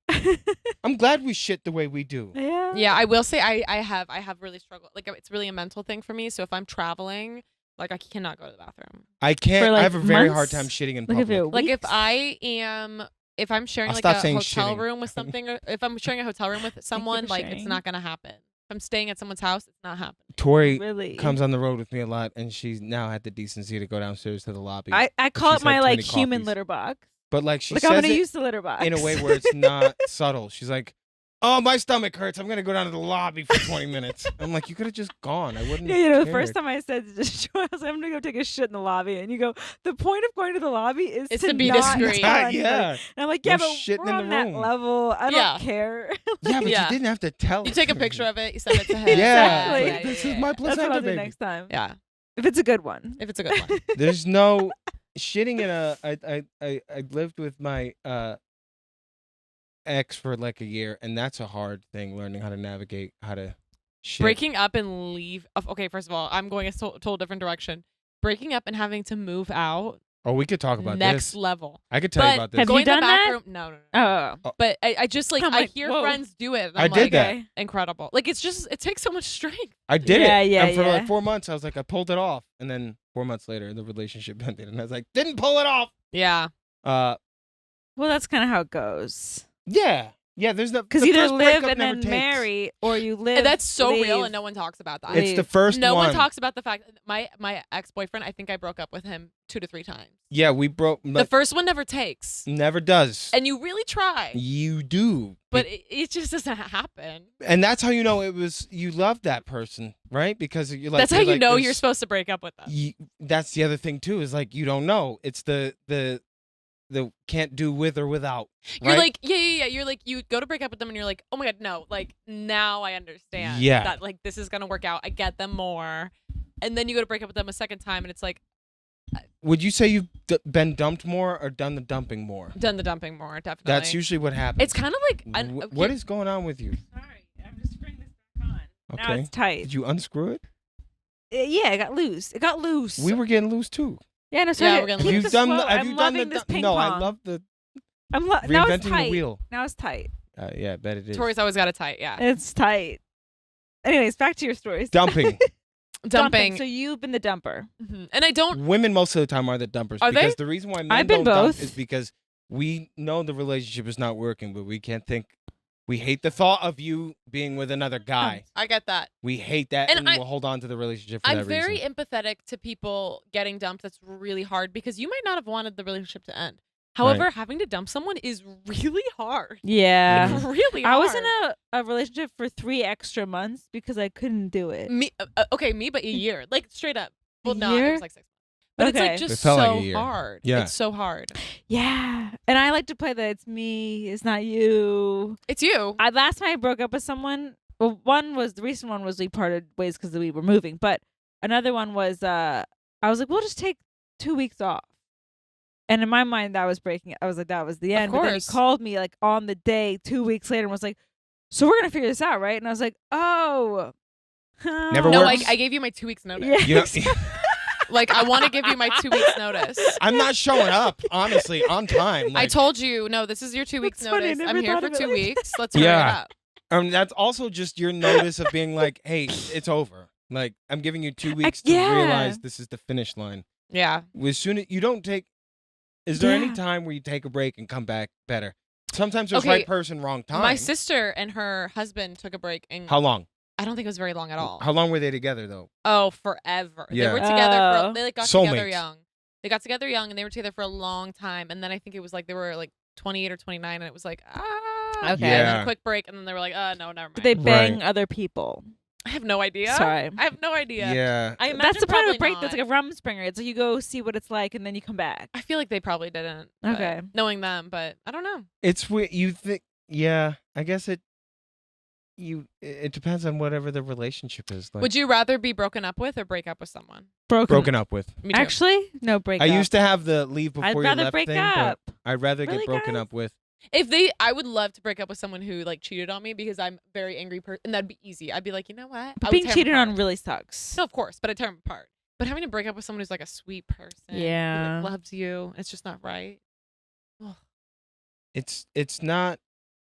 I'm glad we shit the way we do. Yeah. Yeah, I will say I have really struggled. Like, it's really a mental thing for me. So if I'm traveling, like, I cannot go to the bathroom. I can't. For, like, I have a very hard months? time shitting in Like if public. it Like, weeks? if I'm sharing I'll like stop a saying hotel shitting. room with something, or if I'm sharing a hotel room with someone, for like, it's sharing. not gonna happen. If I'm staying at someone's house, it's not happening. Tori really comes on the road with me a lot, and she's now had the decency to go downstairs to the lobby. I call she's it my had too like many human coffees. litter box. But like she Like I'm says gonna it use the litter box in a way where it's not subtle. She's like, "Oh, my stomach hurts. I'm gonna go down to the lobby for 20 minutes." I'm like, "You could have just gone. I wouldn't." Yeah, you know, the cared." first time I said to Joy, I was like, I'm gonna go take a shit in the lobby, and you go, the point of going to the lobby is It's to be not discreet. tell anybody. Yeah. And I'm like, yeah, No but shitting we're in on the that room. level. I don't Yeah. care. Yeah, but Yeah. you didn't have to tell. You take a picture of it, you send it to him. Yeah, Exactly. like, this is my That's what placenta, I'll do baby. next time. Yeah, If it's a good one. if it's a good one. There's no shitting in a. I lived with my ex for like a year, and that's a hard thing. Learning how to navigate how to shit. Breaking up and leave. Okay, first of all, I'm going a total different direction. Breaking up and having to move out. Oh, we could talk about Next this. level. I could tell you But about this. Have you going to done the that? bathroom. No. Oh. But I just like I'm I like, hear whoa. friends do it. And I I'm did like, that. Okay. incredible. Like, it's just, it takes so much strength. I did Yeah, it. yeah, and for yeah. like 4 months, I was like, I pulled it off, and then 4 months later, the relationship ended, and I was like, didn't pull it off. Yeah. Well, that's kind of how it goes. Yeah. There's no Because the either first live breakup and never then takes. marry, or you live. And that's so real, leave. and no one talks about that. It's the first no one. one talks about the fact that my ex-boyfriend, I think I broke up with him 2 to 3 times. Yeah, we broke. The But first one never takes. never does. And you really try. You do. But it just doesn't happen. And that's how you know it was. You loved that person, right? Because you're like. That's how you're you like, know there's- you're supposed to break up with them. That's the other thing too. Is like you don't know. It's the can't do with or without. You're right? like, yeah. You're like, you go to break up with them and you're like, oh my God, no. Like, now I understand Yeah. that, like, this is going to work out. I get them more. And then you go to break up with them a second time and it's like, Would you say you've been dumped more or done the dumping more? done the dumping more, definitely. That's usually what happens. It's kind of like, What is going on with you? Sorry, I'm just bringing this back on. Now Okay. it's tight. Did you unscrew it? Yeah, it got loose. It got loose. We were getting loose too. Yeah, no, Yeah, sorry. we're gonna keep lose. the Done? flow. Have I'm you done loving the? this ping No, pong. I love the now it's reinventing tight. the wheel. Now it's tight. Yeah, I bet it is. Tori's always got it tight, yeah. It's tight. Anyways, back to your stories. Dumping. Dumping. So you've been the dumper. Mhm. And I don't, Women most of the time are the dumpers Are they? because the reason why men I've been don't dump both. is because we know the relationship is not working, but we can't think. We hate the thought of you being with another guy. I get that. We hate that, And and, I- we'll hold on to the relationship for I'm that very reason. empathetic to people getting dumped. That's really hard because you might not have wanted the relationship to end. However, having to dump someone is really hard. Yeah. Really hard. I was in a relationship for 3 extra months because I couldn't do it. Me, but a year. Like, straight up. Well, A no, it year? was like 6 months. But it's Okay. like just It felt like so a year. hard. Yeah. It's so hard. Yeah. And I like to play the it's me, it's not you. It's you. Last time I broke up with someone, well, the recent one was we parted ways because we were moving, but another one was I was like, we'll just take 2 weeks off. And in my mind, that was breaking. I was like, that was the end. But then he course. called me like on the day 2 weeks later and was like, so we're gonna figure this out, right? And I was like, oh. Never No, works. I gave you my 2 weeks notice. Yeah. You know, Like, I want to give you my 2 weeks notice. I'm not showing up, honestly, on time. I Like, told you, no, this is your 2 weeks That's funny, I notice. never I'm here thought for of it 2 like weeks. Let's hurry Yeah. it up. that's also just your notice of being like, hey, it's over. Like, I'm giving you 2 weeks to yeah. realize this is the finish line. Yeah. As soon as you don't take, is there any Yeah. time where you take a break and come back better? Sometimes there's Okay, right person, wrong time. My sister and her husband took a break, and How long? I don't think it was very long at all. How long were they together though? Oh, forever. Yeah. They were together. Oh. They like got Soulmates. together young. They got together young and they were together for a long time. And then I think it was like they were like 28 or 29 and it was like, Okay. And then a quick break and then they were like, no, never mind. Did they bang Right. other people? I have no idea. Sorry. I have no idea. Yeah. I imagine That's the part of probably a break not. that's like a rumspringer. It's like you go see what it's like and then you come back. I feel like they probably didn't. but- Okay. Knowing them, but I don't know. It's weird. You think? Yeah. I guess it depends on whatever the relationship is. Like, Would you rather be broken up with or break up with someone? broken up with? Me too. Actually, no break I up. used to have the leave before I'd you rather left break thing, up. but I'd rather Really, get broken guys? up with. I would love to break up with someone who like cheated on me because I'm a very angry person, and that'd be easy. I'd be like, you know what? I But would being tear 'em cheated on apart. really sucks. No, of course, but I tear them apart. But having to break up with someone who's like a sweet person, who, Yeah. like, loves you, it's just not right. Ugh. It's not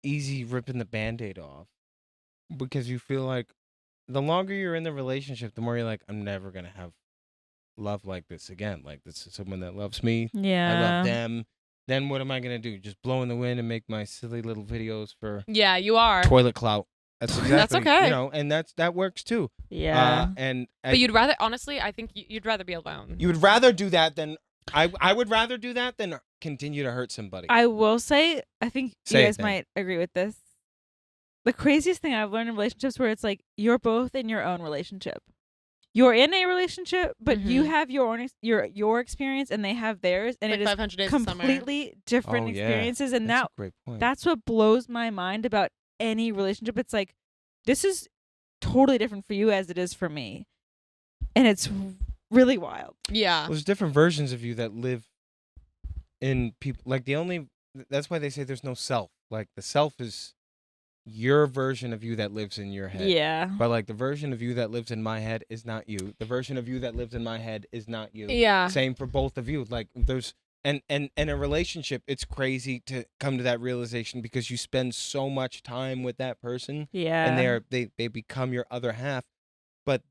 easy ripping the Band-Aid off because you feel like the longer you're in the relationship, the more you're like, I'm never gonna have love like this again. Like, this is someone that loves me. Yeah. I love them. Then what am I gonna do? Just blow in the wind and make my silly little videos for Yeah, you are. toilet clout. That's exactly. okay. You know, and that works too. Yeah. And But you'd rather, honestly, I think you'd rather be alone. you would rather do that than I would rather do that than continue to hurt somebody. I will say, I think Say you it guys then. might agree with this. The craziest thing I've learned in relationships where it's like you're both in your own relationship. You're in a relationship, but you Mhm. have your own your experience and they have theirs, and like it is 500 days of summer. completely different Oh, yeah. experiences. And That's now a great point. that's what blows my mind about any relationship. It's like this is totally different for you as it is for me, and it's really wild. Yeah. There's different versions of you that live in people. Like that's why they say there's no self. Like the self is your version of you that lives in your head. Yeah. But like the version of you that lives in my head is not you. The version of you that lives in my head is not you. Yeah. Same for both of you. Like there's and in a relationship, it's crazy to come to that realization because you spend so much time with that person Yeah. and they become your other half. But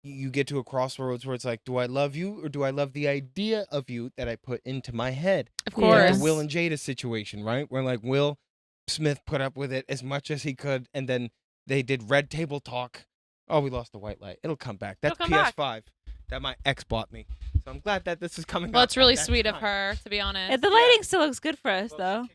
you get to a crossroads where it's like, do I love you or do I love the idea of you that I put into my head? Of Yeah. course. Like the Will and Jada situation, right? Where like Will Smith put up with it as much as he could, and then they did Red Table Talk. Oh, we lost the white light. It'll come back. That's It'll come back. PS5 that my ex bought me. So I'm glad that this is coming. Well, up it's really at that sweet of time. her, to be honest. And the lighting still looks good for us, though.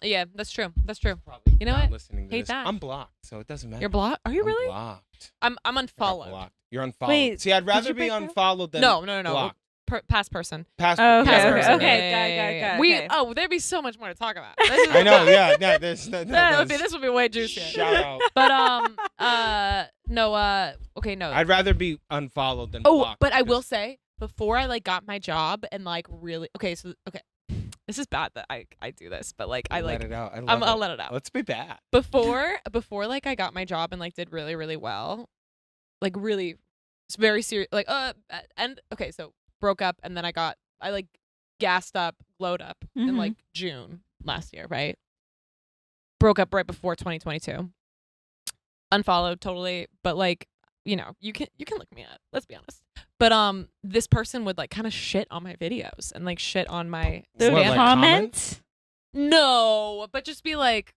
Yeah, that's true. That's true. Probably You know not what? listening to Hate this. that. I'm blocked, so it doesn't matter. You're blocked? Are you I'm really? blocked. I'm I got unfollowed. blocked. You're unfollowed. Wait, See, I'd rather you be break up? unfollowed than No. blocked. Past person. Past, Oh, okay, past okay, person. okay. Got it. We Okay. there'd be so much more to talk about. I know. Yeah. No, this This would be way juicier. Shout out. But no. Okay, no. I'd rather be unfollowed than Oh, blocked. but I will because- say, before I like got my job and like really okay, this is bad that I do this, but like I like let it out. I love I'll it. let it out. Let's be bad. Before like I got my job and like did really really well, like really, it's very serious. Like and okay, so broke up and then I like gassed up, glowed up in Mhm. like June last year, right? Broke up right before 2022. Unfollowed totally, but like you know you can look me up. Let's be honest. But this person would like kind of shit on my videos and like shit on my The What, stand- like comment? no, but just be like,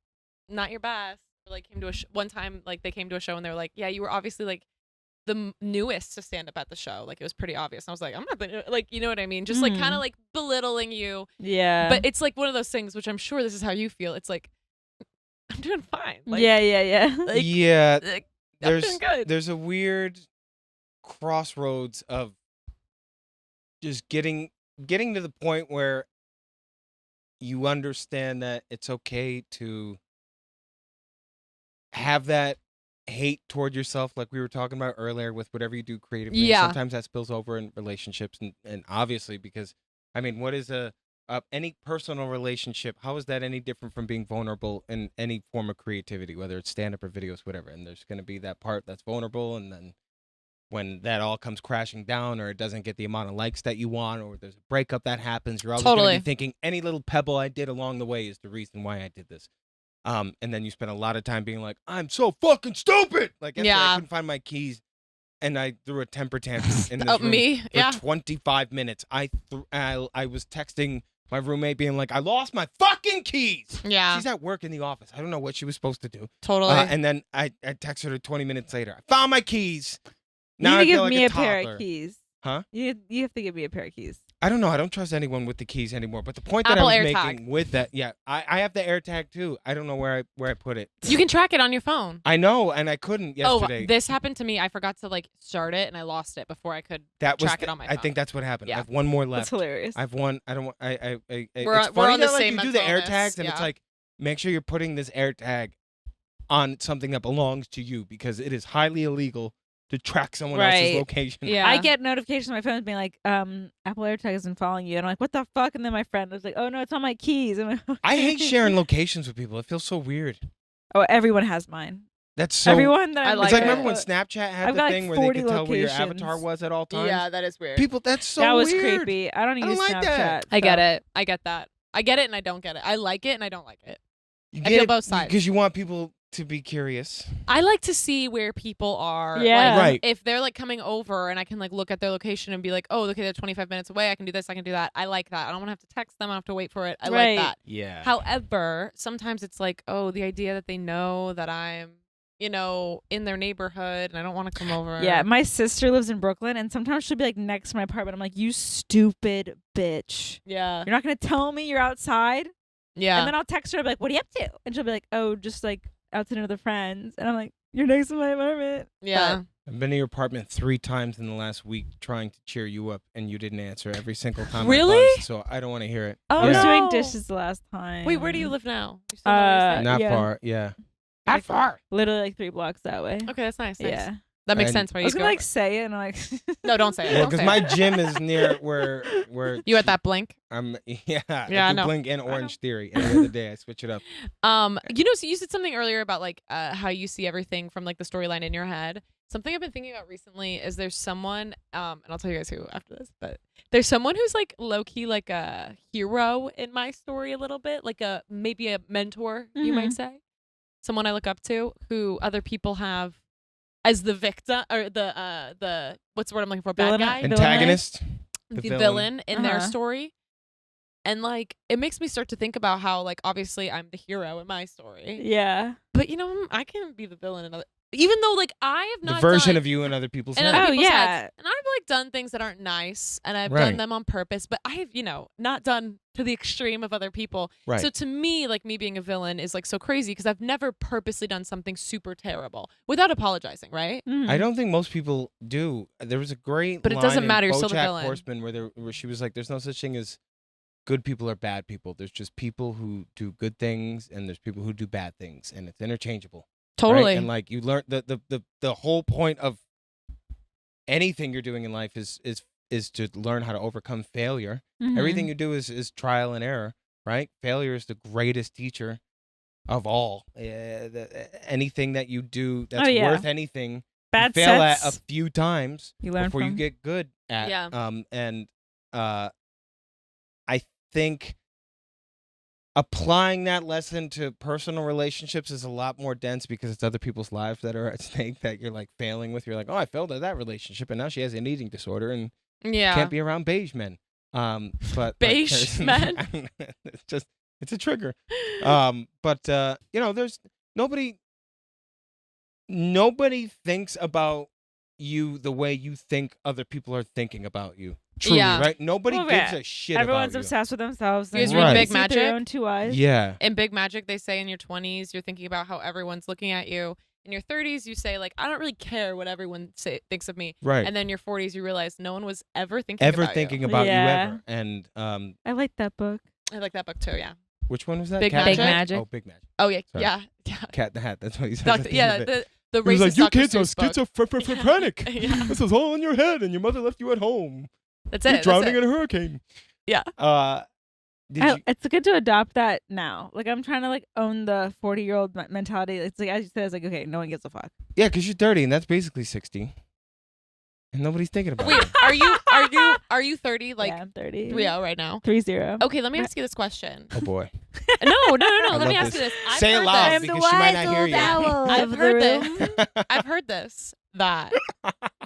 not your best. Or, like came to a one time, like they came to a show and they were like, yeah, you were obviously like the newest to stand up at the show. Like it was pretty obvious. And I was like, I'm not the like, you know what I mean? Just like Mhm. kind of like belittling you. Yeah. But it's like one of those things, which I'm sure this is how you feel. It's like I'm doing fine. Like, yeah. like, Yeah. like, I'm doing good. There's a weird crossroads of just getting to the point where you understand that it's okay to have that hate toward yourself, like we were talking about earlier with whatever you do creatively. Yeah. Sometimes that spills over in relationships, and obviously because I mean, what is any personal relationship? How is that any different from being vulnerable in any form of creativity, whether it's stand up or videos, whatever? And there's going to be that part that's vulnerable, and then when that all comes crashing down, or it doesn't get the amount of likes that you want, or there's a breakup that happens, you're always going Totally. to be thinking any little pebble I did along the way is the reason why I did this. And then you spend a lot of time being like, I'm so fucking stupid. Like yesterday, I Yeah. couldn't find my keys, and I threw a temper tantrum in this Oh, room me? for Yeah. 25 minutes. I was texting my roommate being like, I lost my fucking keys. Yeah. She's at work in the office. I don't know what she was supposed to do. Totally. And then I texted her 20 minutes later. I found my keys. You Now need I to give feel like me a a pair toddler. of keys. Huh? You have to give me a pair of keys. I don't know. I don't trust anyone with the keys anymore. But the point that Apple I was AirTag. making with that, I have the AirTag too. I don't know where I put it. You can track it on your phone. I know, and I couldn't yesterday. Oh, this happened to me. I forgot to like start it, and I lost it before I could track it on my phone. I think that's what happened. Yeah. I have one more left. That's hilarious. I have one. I don't want. We're it's on funny the that, like, same you do the mental AirTags, illness, and it's yeah. like, make sure you're putting this AirTag on something that belongs to you because it is highly illegal to track someone else's Right. location. Yeah. I get notifications on my phone being like, Apple AirTag isn't following you. And I'm like, what the fuck? And then my friend was like, oh, no, it's on my keys. I'm like, I hate sharing locations with people. It feels so weird. Oh, everyone has mine. That's so. Everyone that I I'm like It's like it. remember when Snapchat had I've the got, like, thing where they 40 could tell where your locations. avatar was at all times. Yeah, that is weird. People, that's so that was weird. creepy. I don't I use don't like Snapchat. that. I get so- it. I get that. I get it and I don't get it. I like it and I don't like it. You I get feel it both sides. because you want people to be curious. I like to see where people are. Yeah. Like, Right. if they're like coming over and I can like look at their location and be like, oh, okay, they're 25 minutes away. I can do this. I can do that. I like that. I don't want to have to text them. I don't have to wait for it. I Right. like that. Yeah. However, sometimes it's like, oh, the idea that they know that I'm, in their neighborhood and I don't want to come over. Yeah, my sister lives in Brooklyn, and sometimes she'll be like next to my apartment. I'm like, you stupid bitch. Yeah. You're not going to tell me you're outside? Yeah. And then I'll text her, I'll be like, what are you up to? And she'll be like, oh, just like out to dinner with her friends. And I'm like, you're next to my apartment. yeah. I've been to your apartment 3 times in the last week trying to cheer you up, and you didn't answer every single time. Really? I buzzed, so I don't want to hear it. Oh, I was Yeah. doing no. dishes the last time. Wait, where do you live now? You still know where you stay? Not yeah. far. Yeah. Not far. Literally like 3 blocks that way. Okay, that's nice. Nice. Yeah. That makes And- sense. Where I you was go. going to like say it, and I'm like, No, don't say it. Well, Don't because say my it. gym is near where You at that Blink? I'm. Yeah. Yeah, I I do know. Blink and I know. Orange Theory. Every other day I switch it up. So you said something earlier about like how you see everything from like the storyline in your head. Something I've been thinking about recently is there's someone, and I'll tell you guys who after this, but there's someone who's like low key like a hero in my story a little bit, like maybe a mentor, you might say, someone I look up to who other people have as the victim or the what's the word I'm looking for, bad Villain- guy, Antagonist. the The villain in their Uh-huh. story. And like it makes me start to think about how like obviously I'm the hero in my story, yeah. but I can be the villain in other. Even though like I have The not version done, of you in other people's in heads. other Oh, people's yeah. heads, and I've like done things that aren't nice, and I've Right. done them on purpose, but I have not done to the extreme of other people. Right. So to me, like me being a villain is like so crazy because I've never purposely done something super terrible without apologizing, right? Mhm. I don't think most people do. There was a great But it line doesn't in matter, you're still the BoJack villain. Horseman where she was like, "There's no such thing as good people or bad people. There's just people who do good things, and there's people who do bad things, and it's interchangeable." Totally. Right? And like you learn the whole point of anything you're doing in life is to learn how to overcome failure. Mhm. Everything you do is trial and error, right? Failure is the greatest teacher of all. Anything that you do that's Oh, yeah. worth anything, you Bad fail sets. at a few times You learn before you from. get good at. Yeah. I think applying that lesson to personal relationships is a lot more dense because it's other people's lives that are at stake that you're like failing with. You're like, oh, I failed at that relationship, and now she has an eating disorder and Yeah. can't be around beige men. But Beige men? it's a trigger. But there's nobody thinks about you the way you think other people are thinking about you. Truly, Yeah. right? Nobody Well, gives yeah. a shit Everyone's about obsessed with themselves. You guys and read they Big see through Magic? their own 2 eyes. you. Yeah. In Big Magic, they say in your 20s, you're thinking about how everyone's looking at you. In your 30s, you say, like, I don't really care what everyone thinks of me. Right. And then in your 40s, you realize no one was ever thinking Ever about thinking you. about you Yeah. ever. And I like that book. I like that book, too, yeah. which one was that? Big Cat Magic? in the Hat? Big Magic. Oh, Big Magic. Oh, yeah, Sorry. yeah. Cat in the Hat. That's what he says. at Doctor, the yeah, end of it. the He was racist like, you Dr. kids are Seuss book. schizophrenic. Yeah. This is all in your head, and your mother left you at home. That's You're it. drowning that's in a hurricane. Yeah. Did you? It's good to adopt that now. Like, I'm trying to like own the 40-year-old mentality. It's like, as you said, it's like, okay, no one gives a fuck. Yeah, because you're 30, and that's basically 60. And nobody's thinking about Wait, it. are you 30, like, yeah, I'm 30. 30 right now? 30. Okay, let me ask you this question. Oh, boy. No. I Let me love ask you this. I've Say it heard loud, this. because she might not hear you. I've heard this. I've heard this, that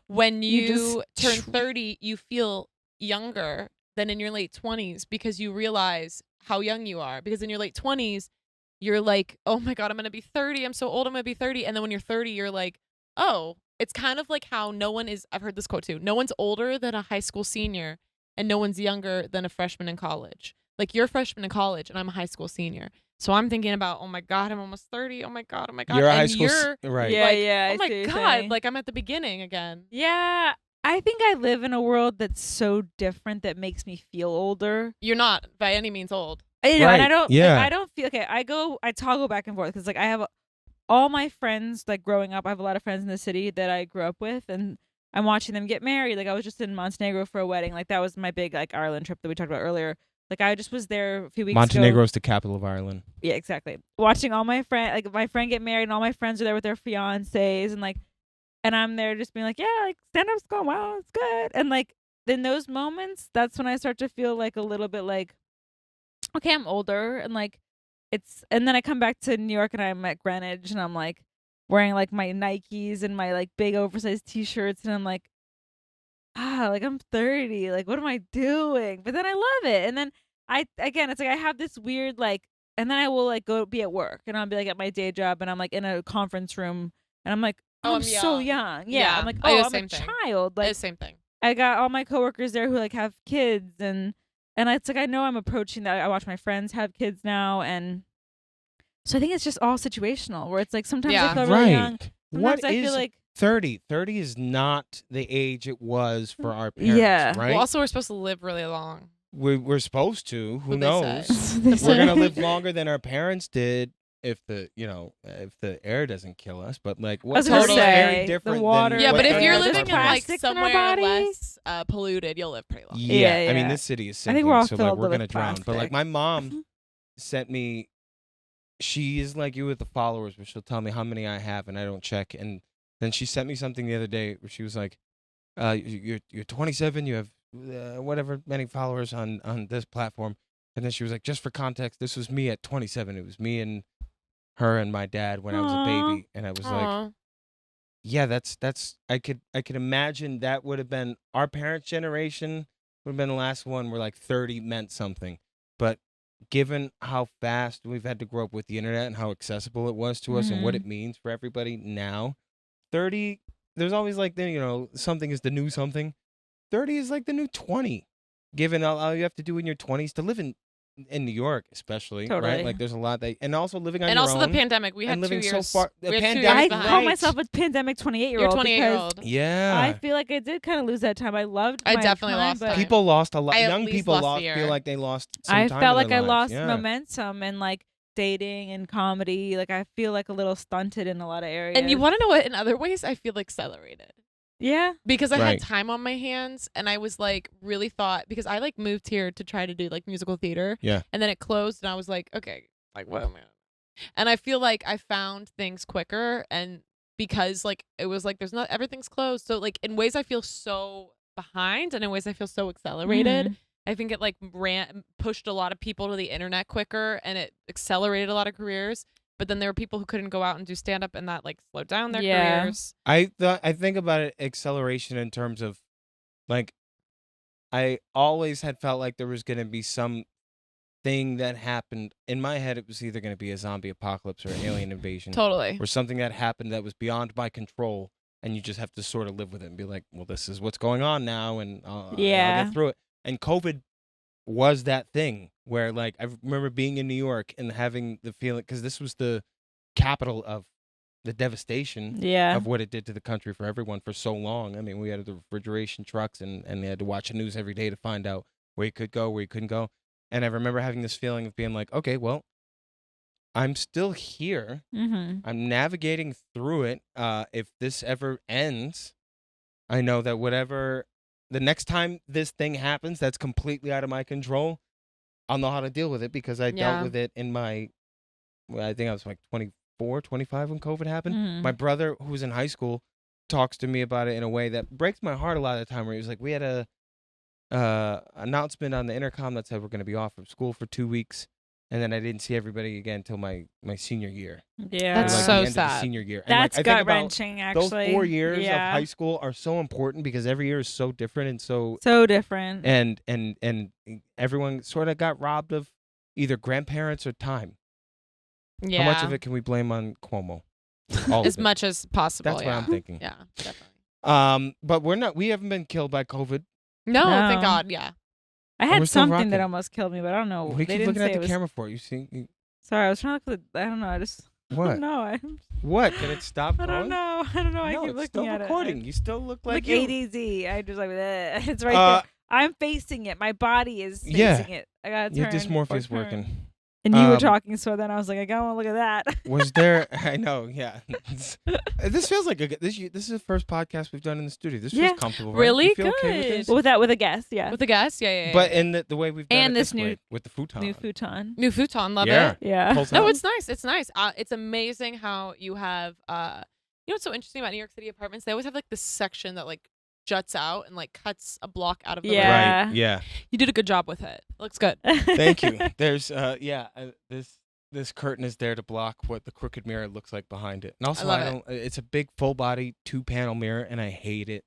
when You you just turn 30, you feel younger than in your late 20s because you realize how young you are. Because in your late 20s, you're like, oh my God, I'm going to be 30. I'm so old, I'm going to be 30. And then when you're 30, you're like, oh, it's kind of like how no one is, I've heard this quote too, no one's older than a high school senior and no one's younger than a freshman in college. Like you're a freshman in college and I'm a high school senior. So I'm thinking about, oh my God, I'm almost 30. Oh my God. You're a and high school, you're Yeah, like, yeah. oh I my see what you're God, saying. like I'm at the beginning again. Yeah, I think I live in a world that's so different that makes me feel older. You're not by any means old. You know, and I Right, don't. yeah. I don't feel okay. I toggle back and forth because like I have all my friends like growing up. I have a lot of friends in the city that I grew up with, and I'm watching them get married. Like I was just in Montenegro for a wedding. Like that was my big like Ireland trip that we talked about earlier. Like I just was there a few weeks ago. Montenegro is the capital of Ireland. Yeah, exactly. Watching all my my friend get married, and all my friends are there with their fiancés, and I'm there just being like, yeah, like stand up's going well, it's good. And like in those moments, that's when I start to feel like a little bit like, okay, I'm older, and like and then I come back to New York and I'm at Greenwich and I'm like wearing like my Nikes and my like big oversized t-shirts, and I'm like, like I'm 30, like what am I doing? But then I love it. And then it's like I have this weird like, and then I will like go be at work and I'll be like at my day job and I'm like in a conference room and I'm like, oh, I'm so young. Yeah. I'm like, I do the I'm a same thing. child. Like It's the same thing. I got all my coworkers there who like have kids, and it's like I know I'm approaching that. I watch my friends have kids now, and so I think it's just all situational where it's like sometimes I feel really young. What Sometimes I feel is like 30? 30 is not the age it was for our parents, Yeah. right? Well, also we're supposed to live really long. We're supposed to. Who What they knows? say. We're gonna live longer than our parents did if the air doesn't kill us. But like, I was what's gonna totally say, very the different water. than Yeah, what but if you're air living is in like plastics in our somewhere body. less polluted, you'll live pretty long. Yeah, I mean Yeah. this city is I sinking, think we're all so like filled we're with gonna drown. But like plastic. my mom sent me. She is like you with the followers, but she'll tell me how many I have, and I don't check. And then she sent me something the other day where she was like, "You're 27, you have whatever many followers on this platform." And then she was like, "Just for context, this was me at 27. It was me and her and my dad when I was a Aw. baby." And I was like, Aw. "Yeah, that's I could imagine that would have been our parents' generation would have been the last one where like 30 meant something, but." Given how fast we've had to grow up with the internet and how accessible it was to us and what it means for everybody now, 30, there's always like, something is the new something. 30 is like the new 20, given all you have to do in your 20s to live in New York, especially, Totally. right? Like there's a lot that, and also living on And your also own. the pandemic. We had and 2 living years. so far. The we had 2 pandemic, years I behind. call myself a pandemic 28-year-old. You're 28-year-old. Yeah. I feel like I did kind of lose that time. I loved. I my definitely time, lost but time. People lost a lot. I at Young least people lost a year. feel like they lost some I time felt in like their I lives. lost Yeah. momentum and like dating and comedy. Like I feel like a little stunted in a lot of areas. And you want to know what? In other ways, I feel accelerated. Yeah. Because I Right. had time on my hands and I was like really thought because I like moved here to try to do like musical theater. Yeah. And then it closed and I was like, okay, like what am I? And I feel like I found things quicker and because like it was like there's not everything's closed. So like in ways I feel so behind and in ways I feel so accelerated. Mhm. I think it like pushed a lot of people to the internet quicker and it accelerated a lot of careers. But then there were people who couldn't go out and do stand up and that like slowed down their Yeah. careers. I think about it acceleration in terms of like I always had felt like there was going to be some thing that happened in my head. It was either going to be a zombie apocalypse or an alien invasion Totally. or something that happened that was beyond my control, and you just have to sort of live with it and be like, well, this is what's going on now, and I'll get through it. And COVID was that thing where like I remember being in New York and having the feeling because this was the capital of the devastation Yeah. of what it did to the country for everyone for so long. I mean, we had the refrigeration trucks and they had to watch the news every day to find out where you could go, where you couldn't go. And I remember having this feeling of being like, okay, well, I'm still here. Mm-hmm. I'm navigating through it. If this ever ends, I know that whatever the next time this thing happens that's completely out of my control, I'll know how to deal with it because I Yeah. dealt with it in I think I was like 24, 25 when COVID happened. Mhm. My brother, who was in high school, talks to me about it in a way that breaks my heart a lot of the time where he was like, we had a announcement on the intercom that said we're going to be off from school for 2 weeks. And then I didn't see everybody again until my senior year. Yeah. That's Like so the end of the sad. senior year. And That's like, I think gut about wrenching. Actually, those 4 years yeah. of high school are so important because every year is so different and so different. and everyone sort of got robbed of either grandparents or time. Yeah. How much of it can we blame on Cuomo? All as of it. much as possible. That's yeah. what I'm thinking. Yeah, definitely. But we haven't been killed by COVID. No, No. thank God. Yeah. I we're had still something that rocking. almost killed me, but I don't know. What do you They keep didn't looking say at it the was. camera for? You see Sorry, I was trying to look. I don't know. I just. what? No, What? Can it stop I going? don't know. I don't know. I No, keep it's looking still at recording. it. You still look like Like you. ADZ. I just like "Bleh." It's right Uh, there. I'm facing it. My body is facing Yeah. it. I gotta turn. Your or dysmorphia's turn. working. And you were Um, talking, so then I was like, I gotta look at that. Was there? I know. Yeah. This feels like this is the first podcast we've done in the studio. This Yeah. feels comfortable. Right? Really You feel okay with good. this? with that, with a guest, yeah. With the guest, yeah. But in the way we've done And it this new- way, with the futon. New futon. new futon, love Yeah. it. Yeah. Pulls No, out. it's nice. It's nice. It's amazing how you have. You know what's so interesting about New York City apartments? They always have like this section that like juts out and like cuts a block out of the room. Yeah. Right. Yeah. You did a good job with it. It looks good. Thank you. There's this curtain is there to block what the crooked mirror looks like behind it. And also love I it. don't it's a big full body 2-panel mirror and I hate it.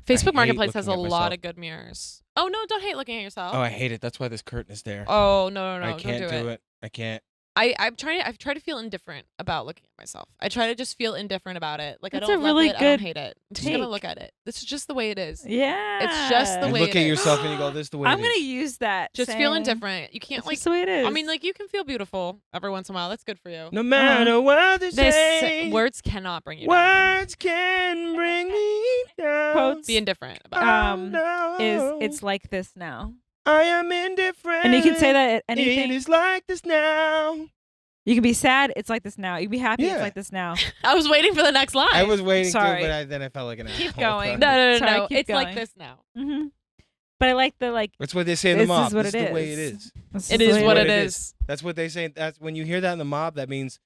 Facebook hate Marketplace has a looking at lot myself. of good mirrors. Oh no, don't hate looking at yourself. Oh, I hate it. That's why this curtain is there. Oh no, I can't don't do it. I can't. I've tried to feel indifferent about looking at myself. I try to just feel indifferent about it. Like That's I don't a love really it. I don't good hate it. I'm just take. gonna look at it. This is just the way it is. Yeah. It's just the You way look it at is. yourself and you go, this is the way I'm it gonna is. use that. Just saying, feel indifferent. You can't It's like. just the way it is. I mean, like you can feel beautiful every once in a while. That's good for you. No matter what they say, Words cannot bring you down. words can bring me down. Quotes. Be indifferent about it. No. It's like this now. I am indifferent. And you can say that at anything. It is like this now. You can be sad, it's like this now. You can be happy, Yeah. it's like this now. I was waiting for the next line. I was waiting Sorry. to, but then I felt like an Keep asshole. going. No. Sorry, keep It's like going. this now. hmm But I like the like. That's what they say in the This mob. is what This it is the way it is. is. This It the is way what it it is. is. That's what they say. That's when you hear that in the mob. That means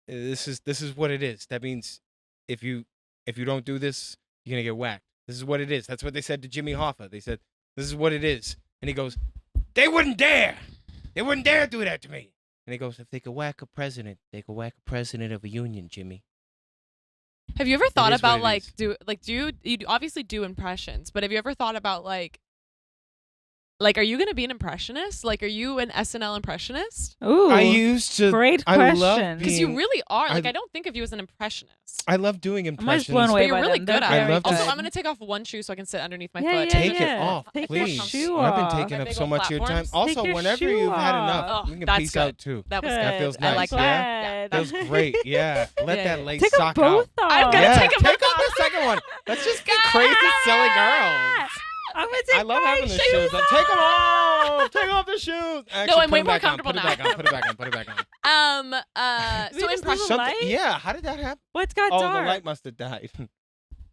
this is what it is. That means if you don't do this, you're gonna get whacked. This is what it is. That's what they said to Jimmy Hoffa. They said, "This is what it is," and he goes, "They wouldn't dare. They wouldn't dare do that to me." And he goes, "If they could whack a president, they could whack a president of a union, Jimmy." Have you ever thought is what about it like is. you obviously do impressions, but have you ever thought about like are you gonna be an impressionist? Like, are you an SNL impressionist? Ooh. I used to. Great I love question. Because you being- really are. Like, I- I don't think of you as an impressionist. I love doing I'm just impressions. blown away But you're by really them. good They're at it. I love Also, to- I'm gonna take off one shoe so I can sit underneath my Yeah, foot. yeah, Take yeah. it off, Take your please. shoe I've been off. taking My up big so old much of your time. platforms. Also, Take your whenever shoe you've had enough, off. we can That's peace good. out too. That was Good. That feels I nice. like Yeah? Glad. Feels great. Yeah. Let Yeah, that yeah. lace Take them sock both out. off. I'm gonna Yeah. take 'em Take both off the off. second one. Let's just be crazy, silly girls. I'm gonna take I love my having the shoes shoes. off. Take them off. Take off the shoes. Actually, I'm put way them more back on. comfortable Put it now. back on. Put it back on. Put it back on. We So just impression. lose a light? Yeah. How did that happen? What's got Oh, dark? the light must have died.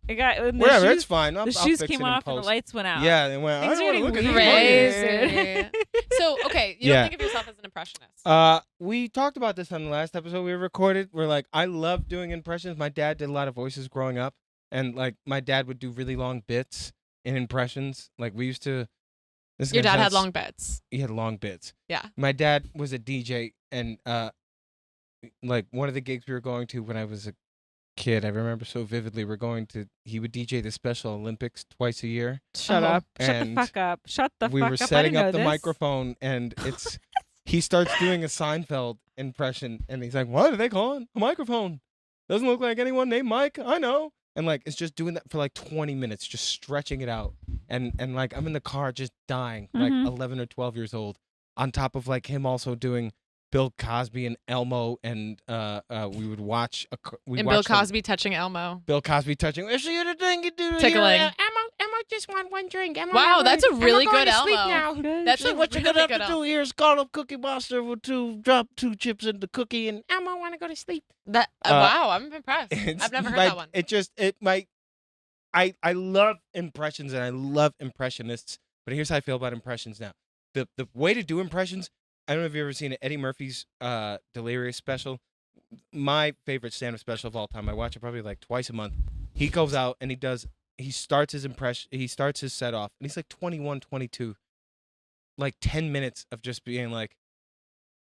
It got when the Whatever. shoes, It's fine. I'll the fix shoes it came in off and the post. lights went out. Yeah, they went. Things I are don't want to getting look at these crazy. buggers. So okay, you Yeah. don't think of yourself as an impressionist. We talked about this on the last episode we recorded. We're like, I love doing impressions. My dad did a lot of voices growing up, and like my dad would do really long bits in impressions. Like we used to. This is Your gonna dad had sound long bits. He had long bits. Yeah. My dad was a DJ, and like one of the gigs we were going to when I was a kid, I remember so vividly. He would DJ the Special Olympics twice a year. Shut Uh-huh. up. Shut the And fuck up. Shut the We fuck were up. I setting didn't know up the this. microphone, and it's he starts doing a Seinfeld impression, and he's like, "What are they calling a microphone? Doesn't look like anyone named Mike. I know." And like it's just doing that for like 20 minutes, just stretching it out, and like I'm in the car just dying, like Mhm. 11 or 12 years old, on top of like him also doing Bill Cosby and Elmo, and we would watch And Bill Cosby touching Elmo. Bill Cosby touching. Is she the thing you do? Tickling. Elmo just want one drink. Elmo, Wow, that's a really going good to sleep Elmo. now. Good. That's So a what you really gonna good have to do here is call up Cookie Monster drop 2 chips in the cookie, and Elmo want to go to sleep. Wow, I'm impressed. I've never heard that one. I love impressions and I love impressionists, but here's how I feel about impressions now. The way to do impressions, I don't know if you've ever seen Eddie Murphy's Delirious special. My favorite stand-up special of all time. I watch it probably like twice a month. He goes out and he starts his set off, and he's like 21, 22. Like 10 minutes of just being like,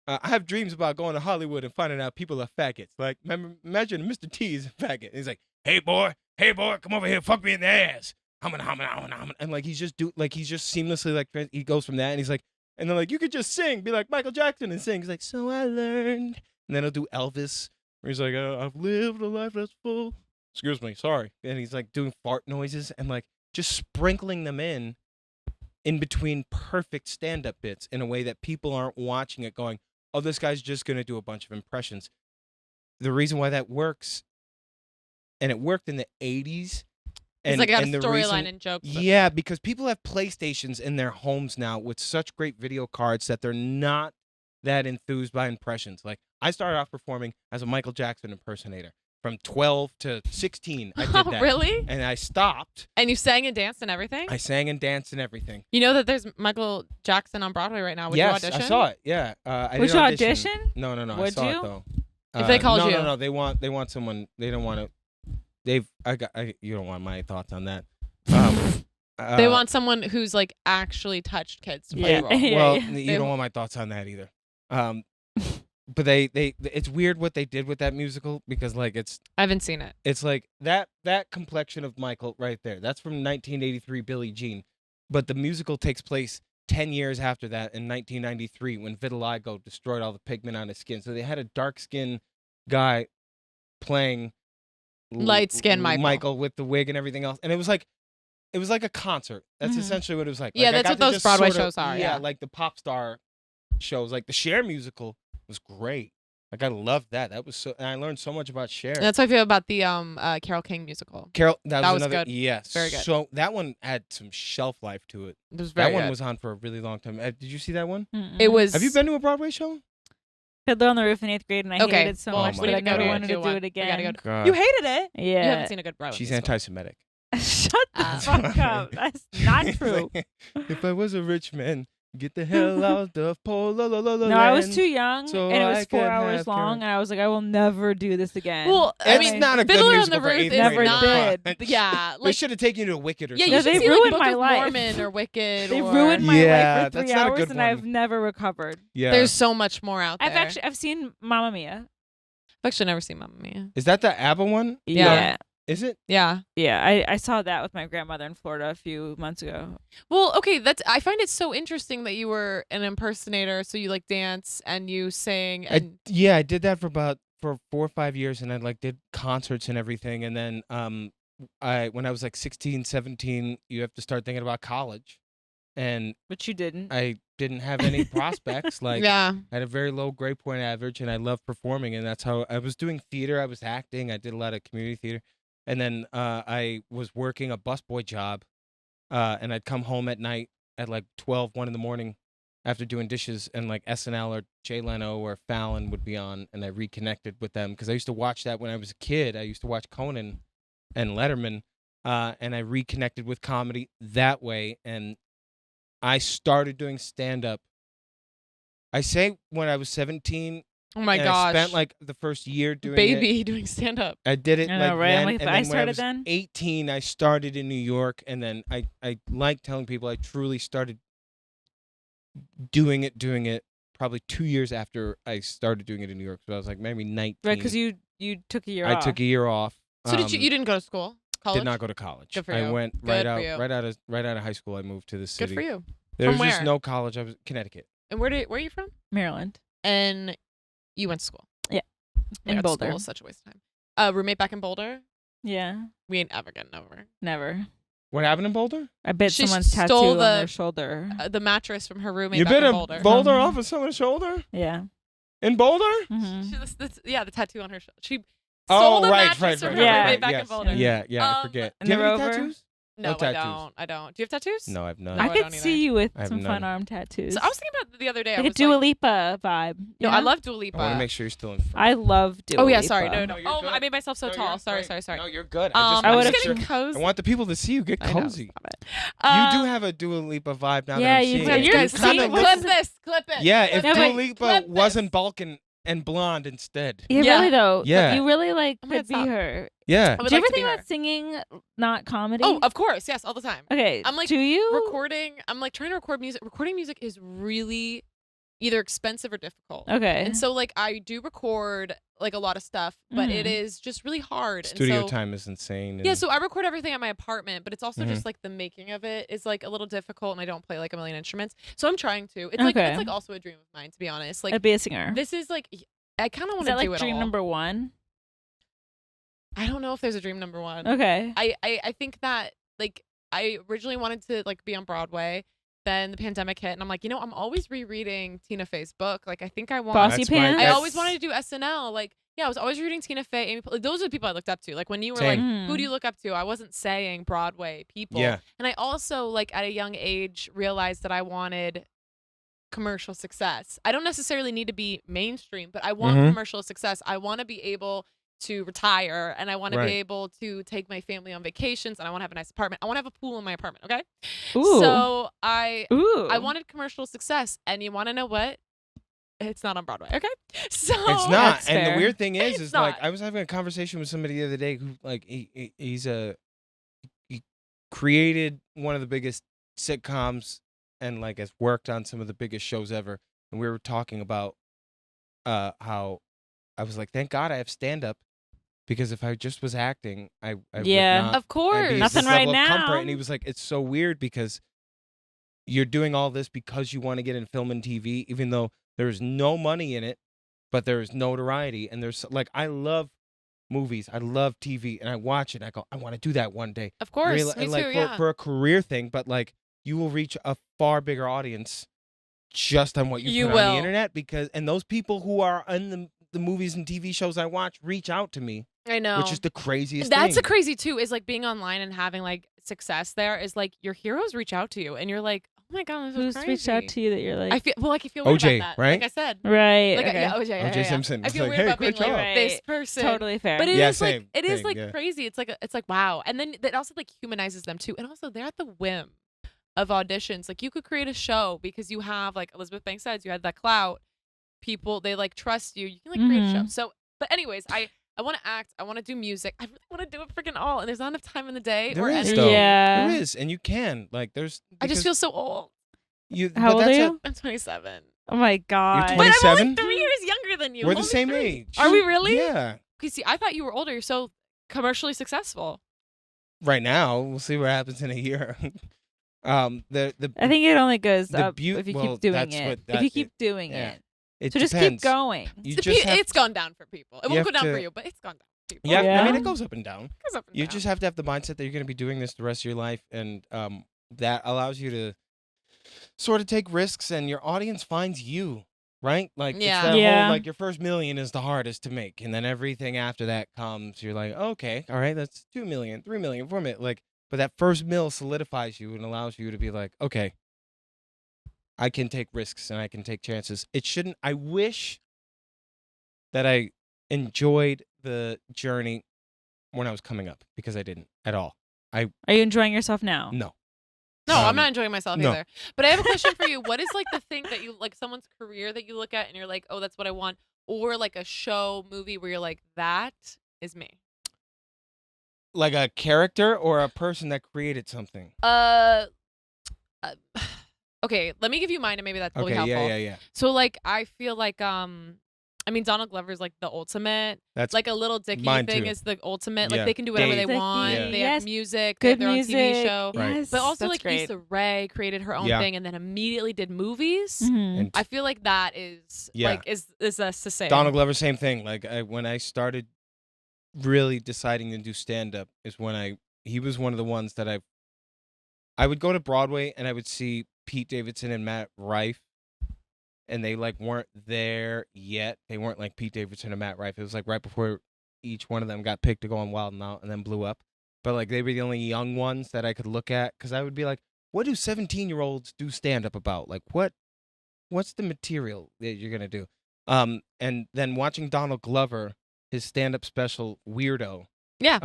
I have dreams about going to Hollywood and finding out people are faggots. Like, imagine Mr. T is a faggot. And he's like, hey boy, come over here, fuck me in the ass. And like he's just seamlessly like he goes from that, and he's like, and then like you could just sing, be like Michael Jackson and sing. He's like, so I learned, and then he'll do Elvis, where he's like, I've lived a life that's full. Excuse me, sorry. And he's like doing fart noises and like just sprinkling them in between perfect stand-up bits in a way that people aren't watching it going, oh, this guy's just going to do a bunch of impressions. The reason why that works, and it worked in the 80s. It's like got a the storyline and jokes. Yeah, because people have PlayStations in their homes now with such great video cards that they're not that enthused by impressions. Like, I started off performing as a Michael Jackson impersonator. From 12 to 16, I did that. Oh, really? And I stopped. And you sang and danced and everything? I sang and danced and everything. You know that there's Michael Jackson on Broadway right now. Would you audition? I saw it. Yeah. Would you audition? No. I Would saw you? it though. If they called you? No. They want someone. They don't want to. You don't want my thoughts on that. They want someone who's like actually touched kids to play a role. Well, you don't want my thoughts on that either. But it's weird what they did with that musical because like I haven't seen it. It's like that complexion of Michael right there. That's from 1983 Billie Jean. But the musical takes place 10 years after that in 1993 when vitiligo destroyed all the pigment on his skin. So they had a dark skinned guy playing light skinned Michael with the wig and everything else. And it was like a concert. That's essentially what it was like. Yeah, like, that's what those Broadway shows are. Yeah, like the pop star shows. Like the Cher musical was great. Like I loved that. That was so, and I learned so much about Cher. And that's how I feel about the Carole King musical. Carol, that was good. Yes, very good. So that one had some shelf life to it. It was very that one good. was on for a really long time. Did you see that one? It was. Have you been to a Broadway show? Fiddler on the Roof in 8th grade, and I hated it so much that I never wanted to do it again. God. You hated it. Yeah, You haven't seen a good Broadway. She's musical. anti-Semitic. Shut the fuck up. That's not true. If I was a rich man, get the hell out of Polo. No, I was too young, so and it was I 4 could hours have long, her. and I was like, I will never do this again. Well, I It's mean, not a good Fiddler on musical the for Roof eighth is Never grade. did. Yeah, They like should have taken you to Wicked or yeah, something. you should they see ruined like Book my of life. Mormon or Wicked. They or... ruined my Yeah, life for 3 that's not a hours, good and one. I've never recovered. Yeah. There's so much more out there. I've seen Mamma Mia. I've actually never seen Mamma Mia. Is that the ABBA one? Yeah. Is it? Yeah. I saw that with my grandmother in Florida a few months ago. Well, okay, I find it so interesting that you were an impersonator, so you like dance and you sing and I did that for 4 or 5 years, and I like did concerts and everything. And then when I was like 16, 17, you have to start thinking about college, and But you didn't. I didn't have any prospects. Like yeah. I had a very low grade point average, and I loved performing, and that's how I was doing theater. I was acting. I did a lot of community theater. And then I was working a busboy job, and I'd come home at night at like 1 in the morning after doing dishes, and like SNL or Jay Leno or Fallon would be on, and I reconnected with them because I used to watch that when I was a kid. I used to watch Conan and Letterman, and I reconnected with comedy that way, and I started doing stand-up. I say when I was 17. Oh my and gosh. I spent like the first year doing it. Baby doing stand up. I did it I know, like right? then, Like, and I then when I started was then? 18, I started in New York, and then I like telling people I truly started doing it probably 2 years after I started doing it in New York. So I was like maybe 19. Right, because you took a year off. I took a year off. So you didn't go to school? College? Did not go to college. Good for I you. went Good right for you. out of high school. I moved to the city. Good for you. There was From just where? no college. I was Connecticut. And where are you from? Maryland. And you went to school. In Yeah, Boulder. School is such a waste of time. Roommate back in Boulder? Yeah. We ain't ever getting over. Never. What happened in Boulder? I bit She someone's tattoo stole on the- their shoulder. The mattress from her roommate You back bit in a Boulder. boulder Mhm. off of someone's shoulder Yeah. in Boulder? Mm-hmm. The tattoo on her shoulder. She Oh, stole the right, mattress right, from right, her right, roommate right, back yes. in Boulder. Yeah, I Um, forget. and Do you the have any rover? tattoos? No, No tattoos. I don't. Do you have tattoos? No, I have none. No, I I could don't see either. you with I have some fun none. arm tattoos. So I was thinking about the other day. like I a was Dua like, Lipa vibe. no, Yeah? I love Dua Lipa. I want to make sure you're still in front. I love Dua Oh Lipa. yeah, sorry. No. No, you're Oh, good. I made myself so No, tall. you're Sorry. great. No, you're good. I I just I was would've getting sure- cozy. I want the people to see you get I know, cozy. stop it. You do have a Dua Lipa vibe now Yeah, that I'm you seeing do. it. You're It's seeing- kinda what's like- Clip this. Clip it. Yeah, if No, Dua wait, Lipa clip this. wasn't bulking and blonde instead. Yeah, Yeah. really though. Yeah. You really like I'm gonna could be stop. her. Yeah. I would Do you like ever to be think her. about singing, not comedy? Oh, of course. Yes, all the time. okay. I'm like, do you Recording. I'm like trying to record music. Recording music is really either expensive or difficult. Okay. And so like I do record like a lot of stuff, but it Mhm. is just really hard. Studio and so, time is insane. Yeah, and- so I record everything at my apartment, but it's also Mhm. just like the making of it is like a little difficult, and I don't play like a million instruments. So I'm trying to. It's like Okay. it's like also a dream of mine, to be honest. Like be a singer. this is like I kind of Is want that to do like it dream all. number one? I don't know if there's a dream number one. Okay. I think that like I originally wanted to like be on Broadway. Then the pandemic hit, and I'm like, I'm always rereading Tina Fey's book. Like, I think I want. Bossy That's Pants? I always wanted to do SNL. Like, yeah, I was always reading Tina Fey. Amy, those are the people I looked up to. Like, when you were Same. like, who do you look up to? I wasn't saying Broadway people. Yeah. And I also, like, at a young age, realized that I wanted commercial success. I don't necessarily need to be mainstream, but I want commercial success. I want to be able to retire, and I want to be able to take my family on vacations, and I want to have a nice apartment. I want to have a pool in my apartment, okay? Ooh. So I Ooh. wanted commercial success, and you want to know what? It's not on Broadway, okay? So It's not. That's And fair. the weird thing is It's like not. I was having a conversation with somebody the other day who like he created one of the biggest sitcoms and like has worked on some of the biggest shows ever. And we were talking about how I was like, thank God I have stand up, because if I just was acting, I Yeah. would not Of course. be Nothing this right level of comfort. now. And he was like, it's so weird because you're doing all this because you want to get in film and TV, even though there's no money in it, but there's notoriety. And there's like, I love movies, I love TV, and I watch it. And I go, I want to do that one day. Of course, Really, me and like too, yeah. for a career thing, but like you will reach a far bigger audience just on what you You put on will. the internet, and those people who are in the movies and TV shows I watch reach out to me, I know. which is the craziest That's thing. a crazy too, is like being online and having like success there is like your heroes reach out to you and you're like, oh my God, this is Who's crazy. reached out to you that you're like, I feel weird OJ, about that. right? Like I said. right? Like, okay. yeah, OJ, yeah, OJ yeah. Simpson I was feel like, weird hey, about great being like job. this Right. person. Totally fair. But it Yeah, is same like it is thing, like yeah. crazy. It's like wow. And then it also like humanizes them too. And also they're at the whim of auditions. Like you could create a show because you have, like Elizabeth Banks said, you had that clout. People, they like trust you. You can like create a show. So but anyways, I want to act. I want to do music. I really want to do it freaking all. And there's not enough time in the day There or is, energy. though. Yeah. There is, and you can. Like, there's. I just because feel so old. you. How but old are that's you? I'm 27. Oh my God. You're But I'm 27? only 3 years younger than you. We're I'm the only same 3. age. Are we really? Yeah. Okay, see, I thought you were older. You're so commercially successful. Right now, we'll see what happens in a year. The I think it only goes The up if you well, keep doing that's it. what If you that- keep doing yeah. it. it So just keep depends. going. You just have It's gone down for people. It you won't go have down for to- you, but it's gone down for people. Yeah, I Yeah. mean, it goes up and down. It goes up and You down. just have to have the mindset that you're going to be doing this the rest of your life, and that allows you to sort of take risks, and your audience finds you, right? Like, it's Yeah. that Yeah. whole, like, your first million is the hardest to make, and then everything after that comes. You're like, okay, all right, that's 2 million, 3 million, 4 million. Like, but that first mil solidifies you and allows you to be like, okay, I can take risks and I can take chances. It shouldn't. I wish that I enjoyed the journey when I was coming up, because I didn't at all. Are you enjoying yourself now? No. No, I'm Um, not enjoying myself no. either. But I have a question for you. What is like the thing that you like, someone's career that you look at and you're like, oh, that's what I want, or like a show, movie where you're like, that is me. Like a character or a person that created something? Okay, let me give you mine, and maybe that's really Okay, helpful. yeah. So like, I feel like I mean, Donald Glover's like the ultimate. That's Like a Little Dicky mine thing too. is the ultimate. Yeah. Like they can do whatever Dave. they want. Yeah. They Yes. have music. Good they're music. on TV show. Right. Yes. But also That's like great. Issa Rae created her own Yeah. thing and then immediately did movies. Mhm. and I feel like that is Yeah. like is a sustain. Donald Glover, same thing. Like when I started really deciding to do stand up is when he was one of the ones that I would go to Broadway and I would see Pete Davidson and Matt Rife, and they like weren't there yet. They weren't like Pete Davidson and Matt Rife. It was like right before each one of them got picked to go on Wild 'N Out and then blew up. But like they were the only young ones that I could look at, because I would be like, what do 17-year-olds do stand up about? Like what's the material that you're gonna do? And then watching Donald Glover, his stand-up special Weirdo. Yeah.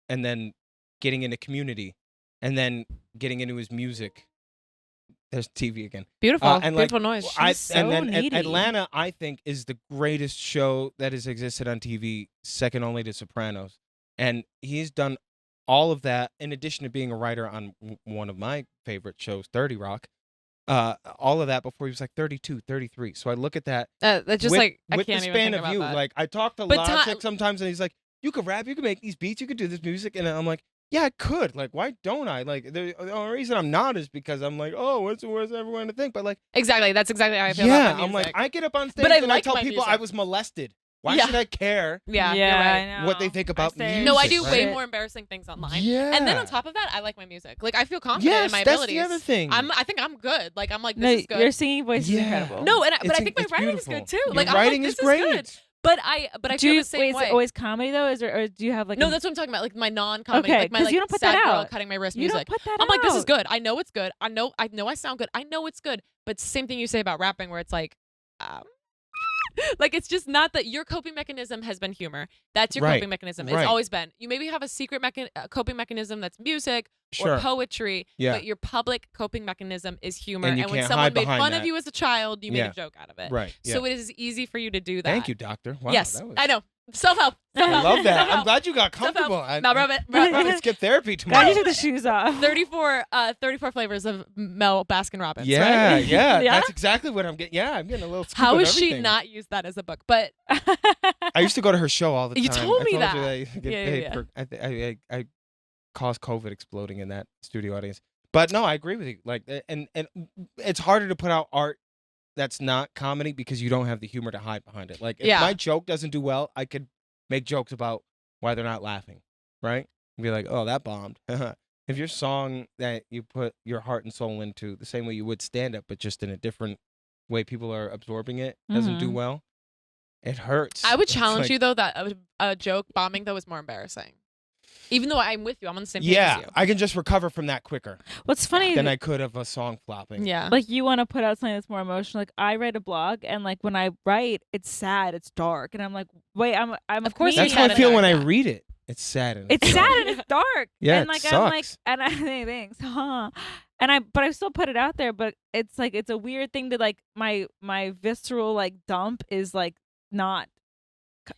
And then getting into Community, and then getting into his music. There's TV again. Beautiful. And like, Beautiful noise. She's so and then needy. Atlanta, I think, is the greatest show that has existed on TV, second only to Sopranos. And he's done all of that, in addition to being a writer on one of my favorite shows, 30 Rock. All of that before he was like 32, 33. So I look at that That's just with, like I with can't the even span think of about you. that. Like I talk to But Logic sometimes, and he's like, "You could rap, you could make these beats, you could do this music," and I'm like, Yeah, I could. Like, why don't I? Like, the only reason I'm not is because I'm like, oh, what's everyone to think? But like, Exactly. That's exactly how I feel yeah, about my I'm like, music. I get up on stage But I and like I tell my people music. I was molested. Why Yeah. should I care Yeah, yeah, you're right. I know. what they think about say- music? No, I do right? way more embarrassing things online. Yeah. And then on top of that, I like my music. Like I feel confident Yes, in my that's abilities. the other thing. I think I'm good. Like I'm like this No, is good. your singing voice Yeah. is incredible. No, but I think my It's writing beautiful. is good too. Your Like writing I'm like, is this great. is good. But I do feel you, the same wait, is way. it always comedy though? Or do you have like No, that's what I'm talking about. Like my non-comedy, Okay, like my 'cause like you don't put sad that girl out. cutting my wrist you music. don't put that I'm like, this is out. good. I know it's good. I know I sound good. I know it's good. But same thing you say about rapping, where it's like, like it's just not that your coping mechanism has been humor. That's your Right, coping mechanism. right. It's always been. You maybe have a secret coping mechanism that's music Sure. or poetry, Yeah. but your public coping mechanism is humor. And you when can't someone hide made behind fun that. of you as a child, you made Yeah. a joke out of it. Right. Yeah. So it is easy for you to do that. Thank you, doctor. Wow, yes, that was... I know. Self-help. I Self-help. love that. I'm Self-help. glad you got Self-help. comfortable. Now rub it. I Rub might it. skip therapy Glad tomorrow. you took the shoes off. 34 flavors of Mel Baskin Robbins. Yeah, right? yeah, Yeah? That's exactly what I'm getting. Yeah, I'm getting a little. Scoop How of has she everything. not used that as a book? But I used to go to her show all the time. You told me I that. You I used to get Yeah, paid yeah. for. I caused COVID exploding in that studio audience. But no, I agree with you. Like, and it's harder to put out art that's not comedy because you don't have the humor to hide behind it. Like, if Yeah. my joke doesn't do well, I could make jokes about why they're not laughing, right? And be like, oh, that bombed. If your song that you put your heart and soul into the same way you would stand up, but just in a different way people are absorbing it, doesn't do Mhm. well, it hurts. I would It's challenge like- you though that a joke bombing though is more embarrassing. Even though I'm with you, I'm on the same page Yeah, as you. I can just recover from that quicker What's funny than I could of a song flopping. Yeah. like you want to put out something that's more emotional. Like I write a blog, and like when I write, it's sad, it's dark, and I'm like, wait, I'm Of course comedian. That's how I Yeah, feel when I yeah. read it. It's sad and It's dark. sad and it's dark. Yeah, and it like I'm like, sucks. and I thanks, huh? But I still put it out there. But it's like it's a weird thing to like my visceral like dump is like not.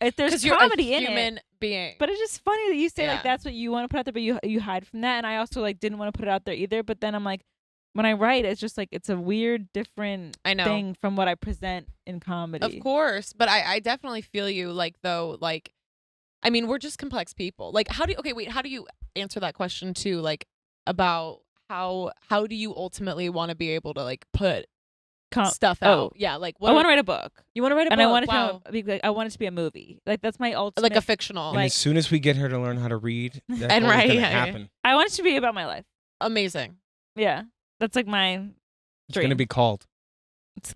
If there's Because you're comedy a in human it, being. but it's just funny that you say Yeah. like that's what you want to put out there, but you hide from that. And I also like didn't want to put it out there either. But then I'm like, when I write, it's just like it's a weird, different I know. thing from what I present in comedy. Of course, but I definitely feel you. Like though, like, I mean, we're just complex people. Like, how do you answer that question too? Like, about how do you ultimately want to be able to like put stuff out? oh. Yeah, like I want to write a book, You want to write a and book? I want it Wow. to be like I want it to be a movie. Like that's my ultimate. Like a fictional. And as soon as we get her to learn how to read, that's And always right, gonna yeah, yeah. happen. I want it to be about my life. Amazing. Yeah, that's like my It's going to dream. be called.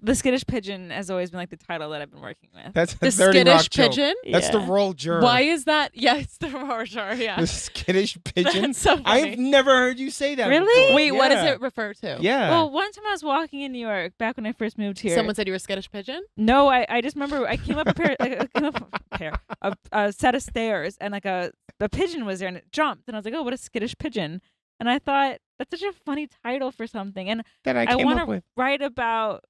The Skittish Pigeon has always been like the title that I've been working with. That's The a 30 Rock skittish joke. pigeon. That's the Yeah. roll juror. Why is that? Yeah, it's the roar. Yeah. The skittish pigeon? That's so funny. I've never heard you say that Really? before. Wait, what does Yeah. it refer to? Yeah. Well, one time I was walking in New York back when I first moved here. Someone said you were a skittish pigeon. No, I just remember I came up a set of stairs, and like a pigeon was there, and it jumped, and I was like, oh, what a skittish pigeon. And I thought that's such a funny title for something, and that I I came want up to with. write about.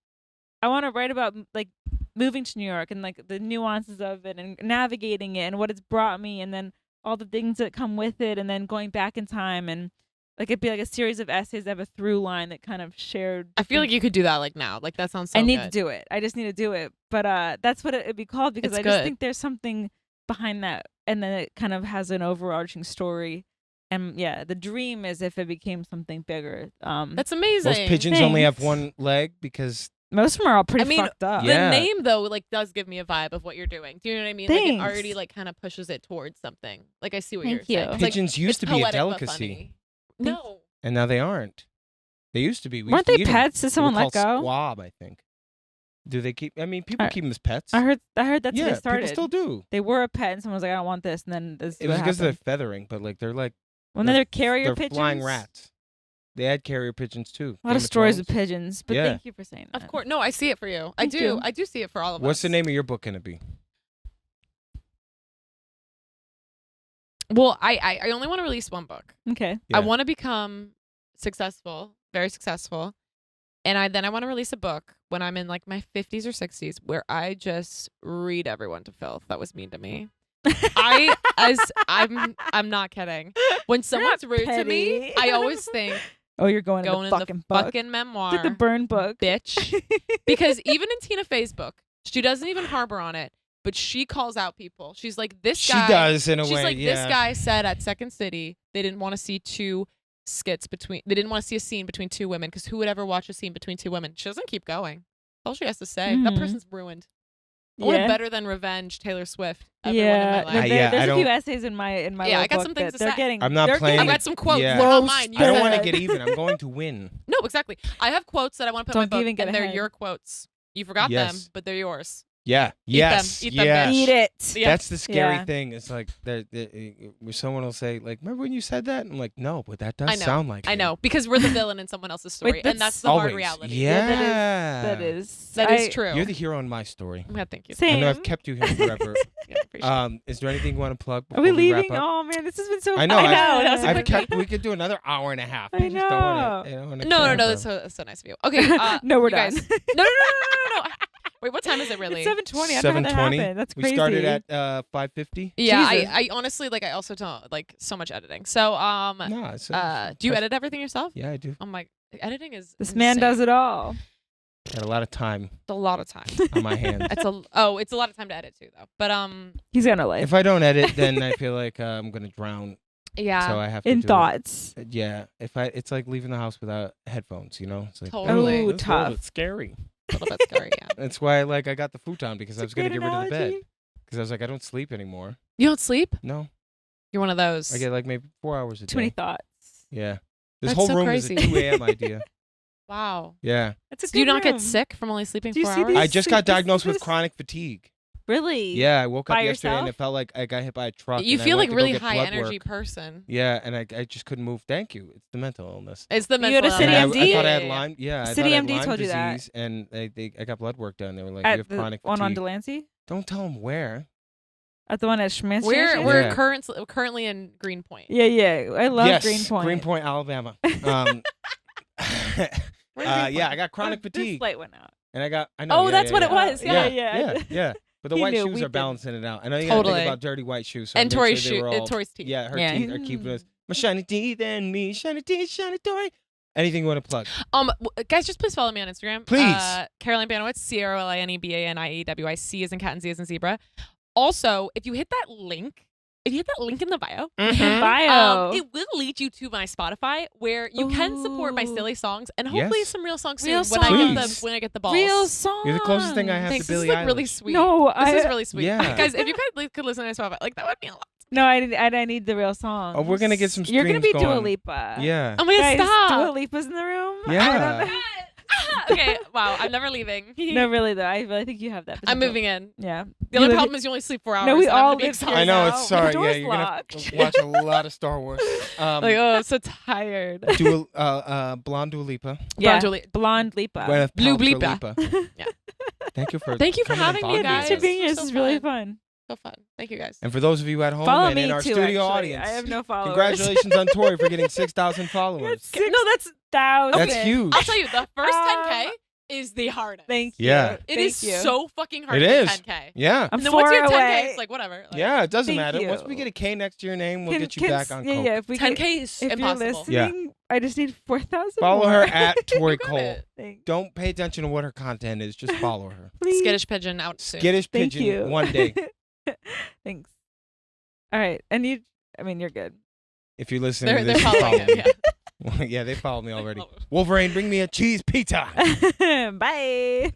I want to write about like moving to New York and like the nuances of it and navigating it and what it's brought me, and then all the things that come with it, and then going back in time, and like it'd be like a series of essays that have a through line that kind of shared. I feel like you could do that like now. Like that sounds so I need good. to do it. I just need to do it. But that's what it'd be called, because It's I just good. think there's something behind that, and then it kind of has an overarching story. And yeah, the dream is if it became something bigger. That's amazing. Most pigeons only have Thanks. one leg because Most of them are all pretty I mean, fucked up. The Yeah. name though, like, does give me a vibe of what you're doing. Do you know what I mean? Like, it Thanks. already like kind of pushes it towards something. Like, I see what Thank you're you. saying. It's like, pigeons used it's to be a poetic but delicacy, funny. No, and now they aren't. They used to be. We Weren't used to they eat 'em. pets? Did They were someone let called go? Squab, I think. Do they keep? I mean, people I- keep them as pets. I heard that's yeah, how they started. people still do. They were a pet, and someone was like, "I don't want this," and then this. It is was what because of their happened. feathering, but like they're They're carrier they're pigeons. flying rats. They had carrier pigeons too. A lot of stories with pigeons, but Yeah. thank you for saying that. of course. No, I see it for you. I Thank do. you. I do see it for all of us. What's the name of your book gonna be? Well, I only want to release one book. Okay. Yeah. I want to become successful, very successful, and I want to release a book when I'm in like my 50s or 60s where I just read everyone to filth that was mean to me. I'm not kidding. When someone's not rude to me, petty. I always think Oh, you're going, going in in the the fucking book. fucking memoir, It's like the burn book. bitch. Because even in Tina Fey's book, she doesn't even harbor on it, but she calls out people. She's like, this She guy. does in a She's way. like, yeah. this guy said at Second City they didn't want to see two skits between. They didn't want to see a scene between two women because who would ever watch a scene between two women? She doesn't keep going. All she has to say. That person's ruined. I want Better Than Revenge, Taylor Swift. Everyone in my life. There's a few essays in my Yeah, I got some things to say. I'm not playing. I got some quotes. Yeah. They're all mine. I don't want to get even. I'm going to win. No, exactly. I have quotes that I want to put in my book, and they're ahead. your quotes. You forgot them, but they're yours. Yeah. Eat Yes. them. Eat them, Yes. bitch. Eat it. Yeah. That's the scary thing. It's like where someone will say, like, "Remember when you said that?" I'm like, "No, but that does sound like." I know because we're the villain in someone else's story, and that's the hard reality. Yeah, that is true. You're the hero in my story. Yeah, thank you. Same. I know I've kept you here forever. Yeah, appreciate it. Is there anything you want to plug? Are we leaving? Wrap up? Oh man, this has been so. I know. That was I've kept. We could do another hour and a half. I know. No. That's so nice of you. Okay. No, we're you done. guys. No. Wait, what time is it really? It's 7:20. I don't know how that happened. That's crazy. We started at 5:50. Yeah, I honestly I also don't like so much editing. So do you edit everything yourself? Yeah, I do. I'm like editing is This insane. man does it all. Got a lot of time. It's a lot of time on my hands. It's a lot of time to edit too though. But he's got no life. If I don't edit, then I feel like I'm gonna drown. Yeah. So I have to in do thoughts. It. Yeah. It's like leaving the house without headphones. You know. It's like totally tough. It's scary. A little bit scary, yeah. That's why I got the futon because I was gonna get rid of the bed because I was like I don't sleep anymore. You don't sleep? No. You're one of those. I get like maybe 4 hours a day. Too many thoughts. Yeah. This That's whole so room crazy. is a 2 a.m. idea. Wow. Yeah. That's a Do you good not get room. sick from only sleeping Do you 4 see hours? these- I just got diagnosed with this- chronic fatigue. Really? Yeah, I woke up By yesterday and yourself? it felt like I got hit by a truck. You and I feel went like to go really get high blood energy work. person. Yeah, and I just couldn't move. Thank you. It's the mental illness. It's the You mental go to City illness. I MD? thought I had Lyme. Yeah, I City thought I had MD Lyme told you that. disease, and I got blood work done. They were like, "You At have the chronic one fatigue." on Delancey? Don't tell them where. At the one at Schmitz? We're Yeah. currently in Greenpoint. Yeah. I love Yes, Greenpoint. Greenpoint, Alabama. Yeah, I got chronic This fatigue, light went out. and I know. Oh, yeah, that's yeah, what yeah. it was. Yeah. Yeah. But the He white knew, shoes we are didn't. balancing it out. I know you gotta Totally. think about dirty white shoes. So And I made Torey's sure they were all, Torey's teeth. Yeah, her Yeah. teeth are keeping us. My shiny teeth and me, shiny teeth, shiny Torey. Anything you want to plug? Guys, just please follow me on Instagram. Please. Caroline Baniewicz, CarolineBaniewicz, C as in cat and Z as in zebra. Also, if you hit that link in the bio, Bio. it will lead you to my Spotify where you can support my Ooh. silly songs and hopefully Yes. some real songs Real soon songs. when I get the balls. Real song. You're the closest thing I have Thanks. to This Billie is like really Eilish. sweet. No, This is really sweet. Yeah. Guys, if you could listen to my Spotify, like that would mean a lot. No, I need the real song. Oh, we're gonna get some You're gonna be streams Dua going. Lipa. Yeah. Oh my Guys, god, Dua stop. Lipa's in the room. Yeah. I don't know. Okay, wow, I'm never leaving. No, really though. I really think you have that. I'm potential. moving in. Yeah. The only problem is you only sleep 4 hours. No, we and I'm all gonna be live exhausted. here I know. now. It's sorry. The Yeah, door's you're gonna locked. watch a lot of Star Wars. Like, oh, I'm so tired. Blonde Dua Lipa. Yeah. Blonde Blonde Lipa. Gwyneth Blue Paltrow Bleepa. Lipa. Yeah. Thank you for Thank you for coming and having me, bonding guys. with Thanks for us. being here. So This is really fun. fun. So fun. Thank you guys. And for those of you at home Follow and me in our too, studio actually. audience, I have no followers. congratulations on Torey for getting 6,000 followers. No, that's 6,000. That's huge. I'll tell you, the first 10K is the hardest. Thank you. Yeah. It Thank is you. so fucking hard It to is. get 10K. Yeah. I'm And then 4 once you're 10K, away. it's like whatever. Like, Yeah, it doesn't Thank matter. you. Once we get a K next to your name, we'll get you back on yeah, coke. yeah. If we 10K is if impossible. you're listening, I just need 4,000. Follow more. her at Torey You got Cole. it. Thanks. Don't pay attention to what her content is. Just follow her. Please. Skittish Pigeon out soon. Skittish Thank Pigeon you. one day. Thanks. All right, and you're good. If you're listening to They're this, you following follow it. me. Yeah. Yeah, they follow me already. follow. Wolverine, bring me a cheese pizza. Bye.